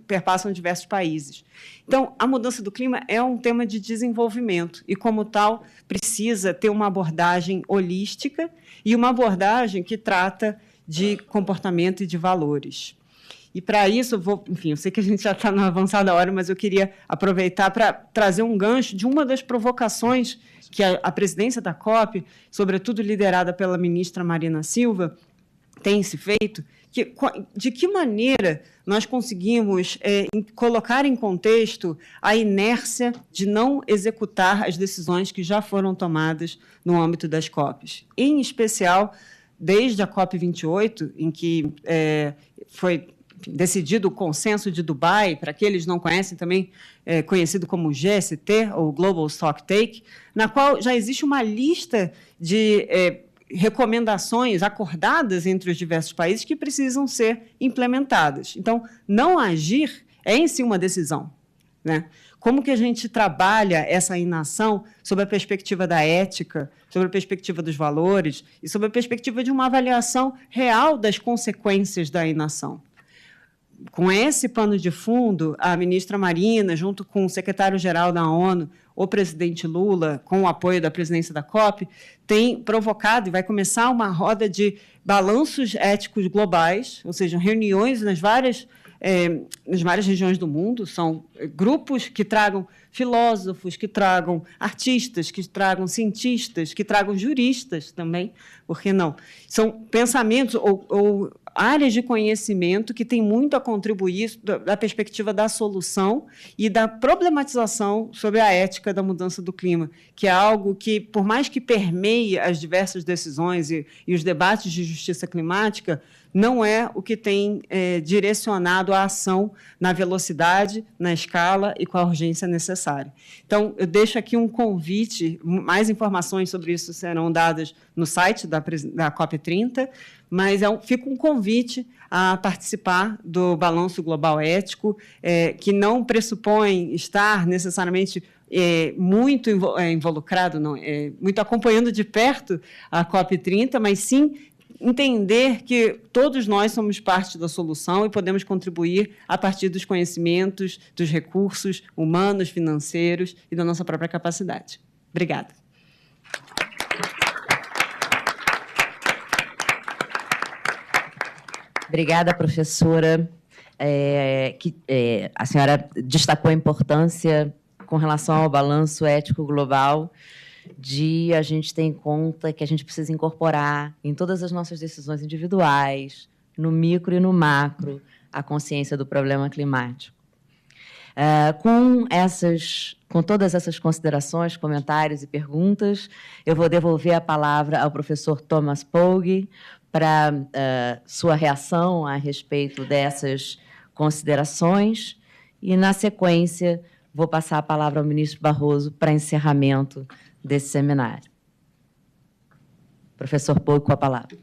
perpassam diversos países. Então, a mudança do clima é um tema de desenvolvimento e, como tal, precisa ter uma abordagem holística e uma abordagem que trata de comportamento e de valores. E, para isso, eu sei que a gente já está na avançada hora, mas eu queria aproveitar para trazer um gancho de uma das provocações que a presidência da COP, sobretudo liderada pela ministra Marina Silva, tem se feito, de que maneira nós conseguimos colocar em contexto a inércia de não executar as decisões que já foram tomadas no âmbito das COPs. Em especial, desde a COP28, em que foi decidido o Consenso de Dubai, para aqueles que não conhecem também, conhecido como GST, ou Global Stocktake, na qual já existe uma lista de recomendações acordadas entre os diversos países que precisam ser implementadas. Então, não agir é em si uma decisão, né? Como que a gente trabalha essa inação sob a perspectiva da ética, sob a perspectiva dos valores e sob a perspectiva de uma avaliação real das consequências da inação? Com esse pano de fundo, a ministra Marina, junto com o secretário-geral da ONU, o presidente Lula, com o apoio da presidência da COP, tem provocado e vai começar uma roda de balanços éticos globais, ou seja, reuniões nas várias regiões do mundo. São grupos que tragam filósofos, que tragam artistas, que tragam cientistas, que tragam juristas também, por que não? São pensamentos ou áreas de conhecimento que têm muito a contribuir da perspectiva da solução e da problematização sobre a ética da mudança do clima, que é algo que, por mais que permeie as diversas decisões e os debates de justiça climática, não é o que tem direcionado a ação na velocidade, na escala e com a urgência necessária. Então, eu deixo aqui um convite, mais informações sobre isso serão dadas no site da COP30, mas fica um convite a participar do Balanço Global Ético, que não pressupõe estar necessariamente muito involucrado, não, muito acompanhando de perto a COP30, mas sim entender que todos nós somos parte da solução e podemos contribuir a partir dos conhecimentos, dos recursos humanos, financeiros e da nossa própria capacidade. Obrigada. Obrigada, professora. A senhora destacou a importância com relação ao balanço ético global de a gente ter em conta que a gente precisa incorporar em todas as nossas decisões individuais, no micro e no macro, a consciência do problema climático. Com todas essas considerações, comentários e perguntas, eu vou devolver a palavra ao professor Thomas Pogge para sua reação a respeito dessas considerações e, na sequência, vou passar a palavra ao ministro Barroso para encerramento desse seminário. Professor Poggi, com a palavra.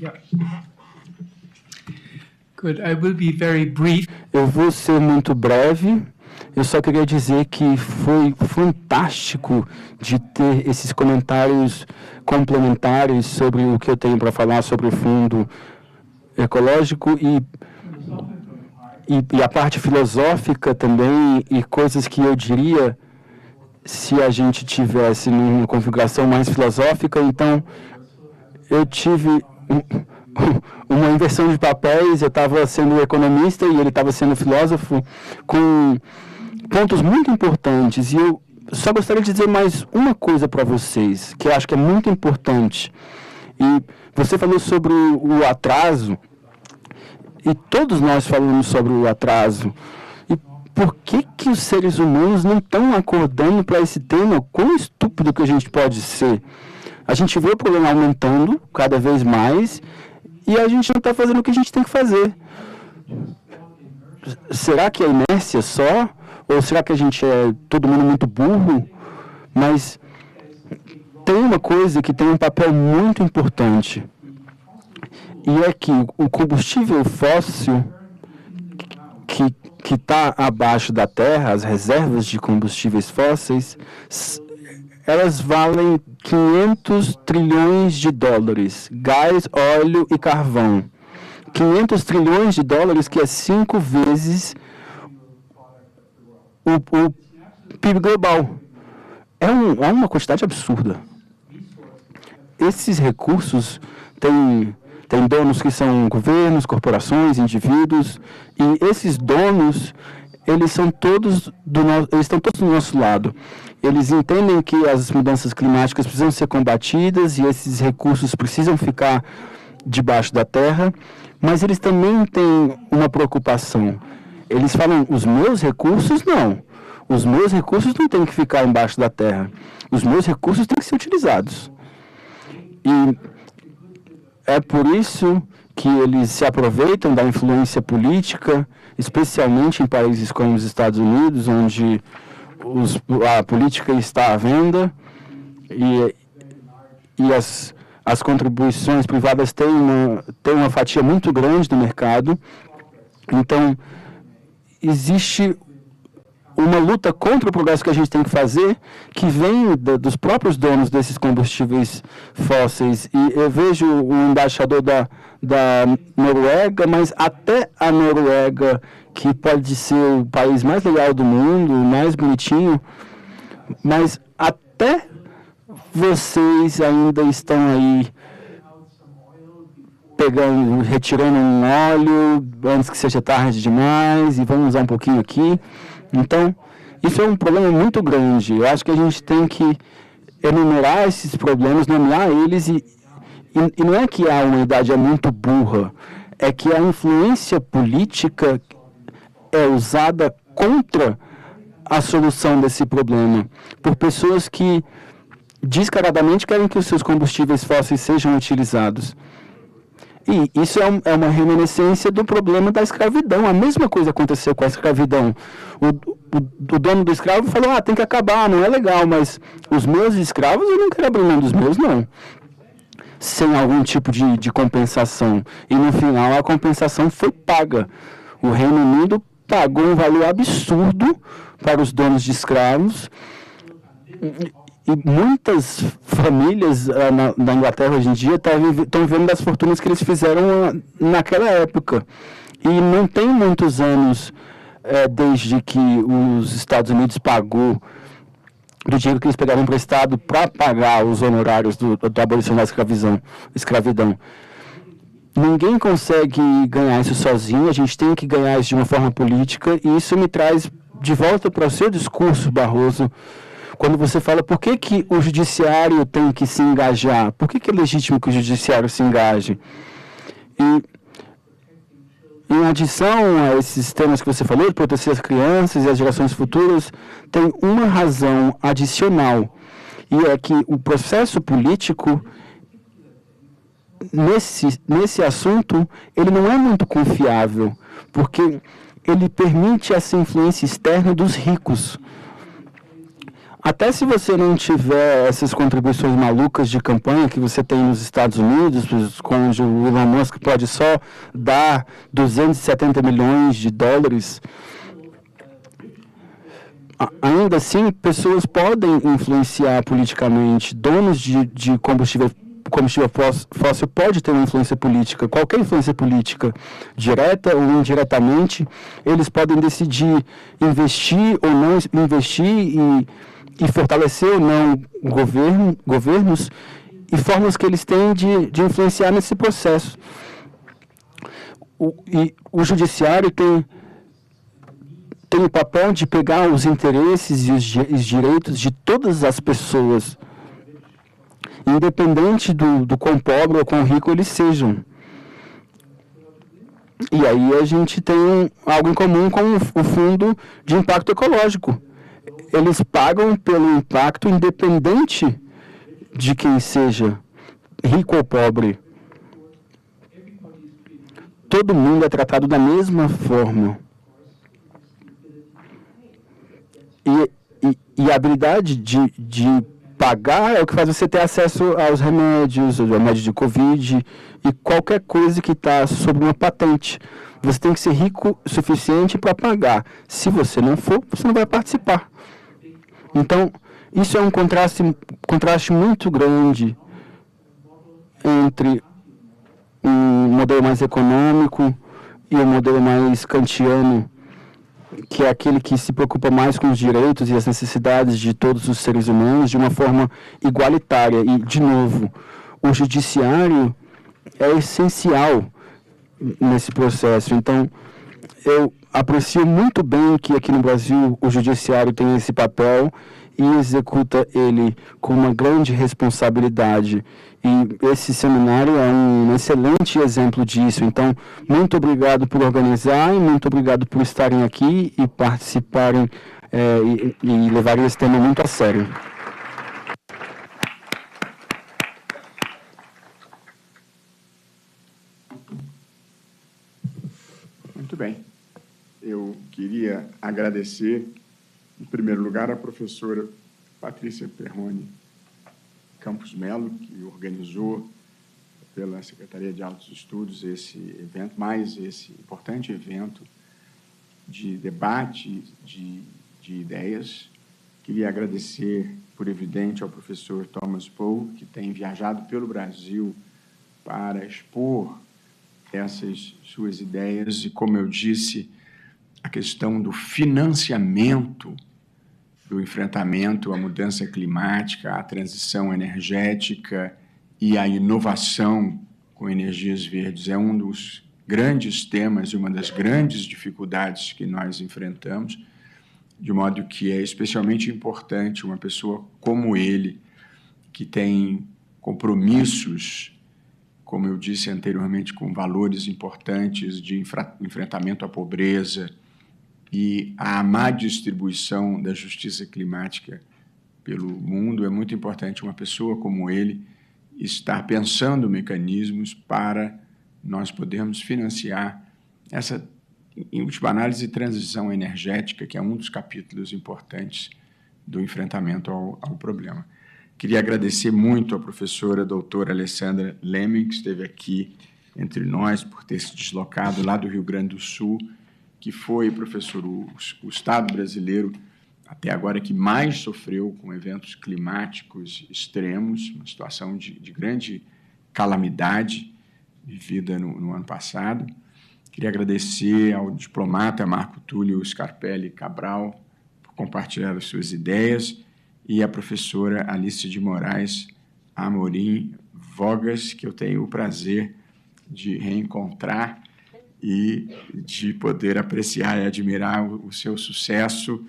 Yeah. Good. I will be very brief. Eu vou ser muito breve. Eu só queria dizer que foi fantástico de ter esses comentários complementares sobre o que eu tenho para falar sobre o fundo ecológico e a parte filosófica também, e coisas que eu diria se a gente tivesse numa configuração mais filosófica. Então, eu tive uma inversão de papéis. Eu estava sendo economista e ele estava sendo filósofo, com pontos muito importantes. E eu só gostaria de dizer mais uma coisa para vocês, que eu acho que é muito importante. E você falou sobre o atraso, e todos nós falamos sobre o atraso. E por que os seres humanos não estão acordando para esse tema? Quão estúpido que a gente pode ser? A gente vê o problema aumentando cada vez mais e a gente não está fazendo o que a gente tem que fazer. Será que é inércia só? Ou será que a gente é todo mundo muito burro? Mas tem uma coisa que tem um papel muito importante. E é que o combustível fóssil que está abaixo da Terra, as reservas de combustíveis fósseis, elas valem 500 trilhões de dólares. Gás, óleo e carvão. 500 trilhões de dólares, que é 5 vezes o PIB global. É uma quantidade absurda. Esses recursos têm donos que são governos, corporações, indivíduos, e esses donos, eles estão todos do nosso lado. Eles entendem que as mudanças climáticas precisam ser combatidas e esses recursos precisam ficar debaixo da terra, mas eles também têm uma preocupação. Eles falam, os meus recursos não. Os meus recursos não têm que ficar embaixo da terra. Os meus recursos têm que ser utilizados. E é por isso que eles se aproveitam da influência política, especialmente em países como os Estados Unidos, onde a política está à venda e as contribuições privadas têm uma fatia muito grande do mercado. Então, existe uma luta contra o progresso que a gente tem que fazer, que vem dos próprios donos desses combustíveis fósseis. E eu vejo o embaixador da Noruega, mas até a Noruega, que pode ser o país mais legal do mundo, mais bonitinho, mas até vocês ainda estão aí retirando um óleo antes que seja tarde demais, e vamos usar um pouquinho aqui. Então, isso é um problema muito grande. Eu acho que a gente tem que enumerar esses problemas, nomear eles, e não é que a humanidade é muito burra, é que a influência política é usada contra a solução desse problema, por pessoas que descaradamente querem que os seus combustíveis fósseis sejam utilizados. E isso é uma reminiscência do problema da escravidão. A mesma coisa aconteceu com a escravidão. O dono do escravo falou, tem que acabar, não é legal, mas os meus escravos, eu não quero abrir mão dos meus, não. Sem algum tipo de compensação. E no final a compensação foi paga. O Reino Unido pagou um valor absurdo para os donos de escravos. E muitas famílias na Inglaterra hoje em dia estão vivendo das fortunas que eles fizeram naquela época. E não tem muitos anos desde que os Estados Unidos pagou do dinheiro que eles pegaram emprestado para pagar os honorários da abolição da escravidão. Ninguém consegue ganhar isso sozinho, a gente tem que ganhar isso de uma forma política, e isso me traz de volta para o seu discurso, Barroso, quando você fala por que o judiciário tem que se engajar, por que é legítimo que o judiciário se engaje. E, em adição a esses temas que você falou, de proteger as crianças e as gerações futuras, tem uma razão adicional, e é que o processo político, nesse assunto, ele não é muito confiável, porque ele permite essa influência externa dos ricos. Até se você não tiver essas contribuições malucas de campanha que você tem nos Estados Unidos, onde o Elon Musk pode só dar 270 milhões de dólares, ainda assim, pessoas podem influenciar politicamente. Donos de combustível fóssil pode ter uma influência política. Qualquer influência política, direta ou indiretamente, eles podem decidir investir ou não investir e fortalecer ou não governos e formas que eles têm de influenciar nesse processo. O judiciário tem o papel de pegar os interesses e os direitos de todas as pessoas, independente do quão pobre ou quão rico eles sejam. E aí a gente tem algo em comum com o Fundo de Impacto Ecológico. Eles pagam pelo impacto independente de quem seja, rico ou pobre. Todo mundo é tratado da mesma forma. E a habilidade de pagar é o que faz você ter acesso aos remédios, ao remédio de Covid e qualquer coisa que está sob uma patente. Você tem que ser rico o suficiente para pagar. Se você não for, você não vai participar. Então, isso é um contraste muito grande entre um modelo mais econômico e um modelo mais kantiano, que é aquele que se preocupa mais com os direitos e as necessidades de todos os seres humanos de uma forma igualitária. E, de novo, o judiciário é essencial nesse processo. Então, eu aprecio muito bem que aqui no Brasil o judiciário tem esse papel e executa ele com uma grande responsabilidade. E esse seminário é um excelente exemplo disso. Então, muito obrigado por organizar e muito obrigado por estarem aqui e participarem e levarem esse tema muito a sério. Muito bem. Eu queria agradecer, em primeiro lugar, a professora Patrícia Perrone Campos Melo, que organizou pela Secretaria de Altos Estudos esse evento, mais esse importante evento de debate de ideias. Queria agradecer, por evidente, ao professor Thomas Poe, que tem viajado pelo Brasil para expor essas suas ideias e, como eu disse, a questão do financiamento do enfrentamento à mudança climática, à transição energética e à inovação com energias verdes é um dos grandes temas e uma das grandes dificuldades que nós enfrentamos, de modo que é especialmente importante uma pessoa como ele, que tem compromissos, como eu disse anteriormente, com valores importantes de enfrentamento à pobreza e a má distribuição da justiça climática pelo mundo. É muito importante uma pessoa como ele estar pensando mecanismos para nós podermos financiar essa, em última análise, transição energética, que é um dos capítulos importantes do enfrentamento ao problema. Queria agradecer muito à professora doutora Alessandra Lemming, que esteve aqui entre nós, por ter se deslocado lá do Rio Grande do Sul, que foi, professor, o Estado brasileiro, até agora, que mais sofreu com eventos climáticos extremos, uma situação de grande calamidade vivida no ano passado. Queria agradecer ao diplomata Marco Túlio Scarpelli Cabral por compartilhar as suas ideias e à professora Alice de Moraes Amorim Vogas, que eu tenho o prazer de reencontrar e de poder apreciar e admirar o seu sucesso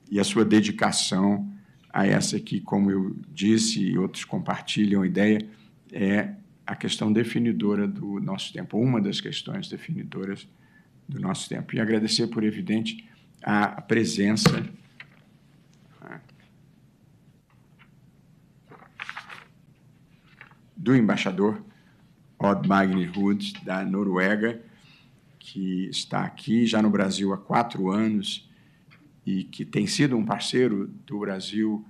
e a sua dedicação a essa que, como eu disse e outros compartilham a ideia, é a questão definidora do nosso tempo, uma das questões definidoras do nosso tempo. E agradecer, por evidente, a presença do embaixador Odd Magne Hood, da Noruega, que está aqui já no Brasil há 4 anos e que tem sido um parceiro do Brasil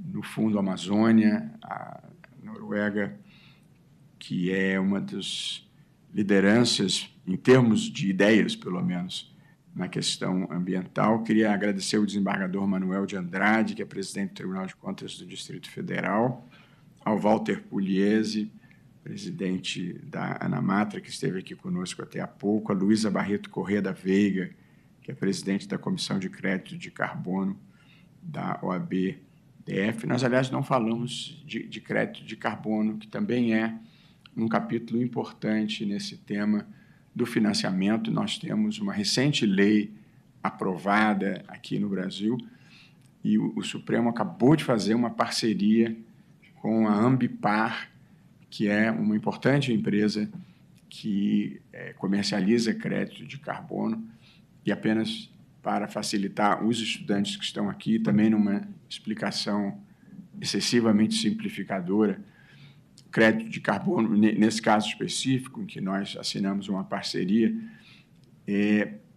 no Fundo Amazônia, a Noruega, que é uma das lideranças, em termos de ideias, pelo menos, na questão ambiental. Queria agradecer ao desembargador Manuel de Andrade, que é presidente do Tribunal de Contas do Distrito Federal, ao Walter Pugliese, presidente da Anamatra, que esteve aqui conosco até há pouco, a Luísa Barreto Corrêa da Veiga, que é presidente da Comissão de Crédito de Carbono da OAB-DF. Nós, aliás, não falamos de crédito de carbono, que também é um capítulo importante nesse tema do financiamento. Nós temos uma recente lei aprovada aqui no Brasil e o Supremo acabou de fazer uma parceria com a Ambipar, que é uma importante empresa que comercializa crédito de carbono. E apenas para facilitar os estudantes que estão aqui, também numa explicação excessivamente simplificadora, crédito de carbono, nesse caso específico, em que nós assinamos uma parceria,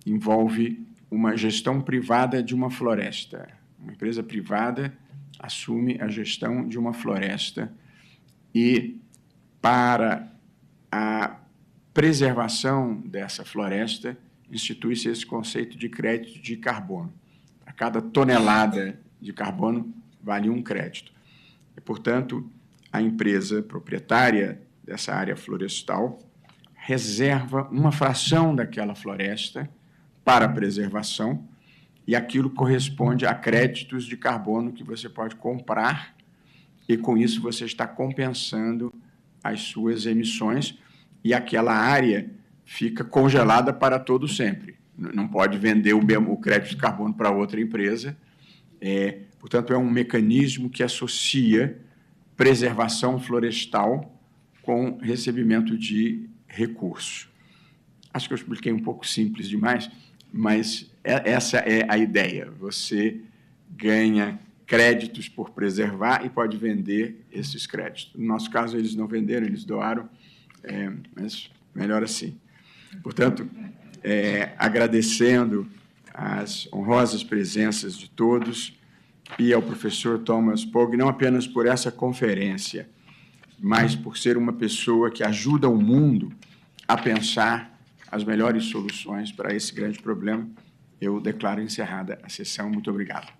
envolve uma gestão privada de uma floresta. Uma empresa privada assume a gestão de uma floresta e, para a preservação dessa floresta, institui-se esse conceito de crédito de carbono. A cada tonelada de carbono vale um crédito. E, portanto, a empresa proprietária dessa área florestal reserva uma fração daquela floresta para a preservação e aquilo corresponde a créditos de carbono que você pode comprar e, com isso, você está compensando as suas emissões e aquela área fica congelada para todo sempre. Não pode vender o crédito de carbono para outra empresa. Portanto, é um mecanismo que associa preservação florestal com recebimento de recursos. Acho que eu expliquei um pouco simples demais, mas essa é a ideia. Você ganha créditos por preservar e pode vender esses créditos. No nosso caso, eles não venderam, eles doaram, mas melhor assim. Portanto, agradecendo as honrosas presenças de todos e ao professor Thomas Pogge, não apenas por essa conferência, mas por ser uma pessoa que ajuda o mundo a pensar as melhores soluções para esse grande problema, eu declaro encerrada a sessão. Muito obrigado.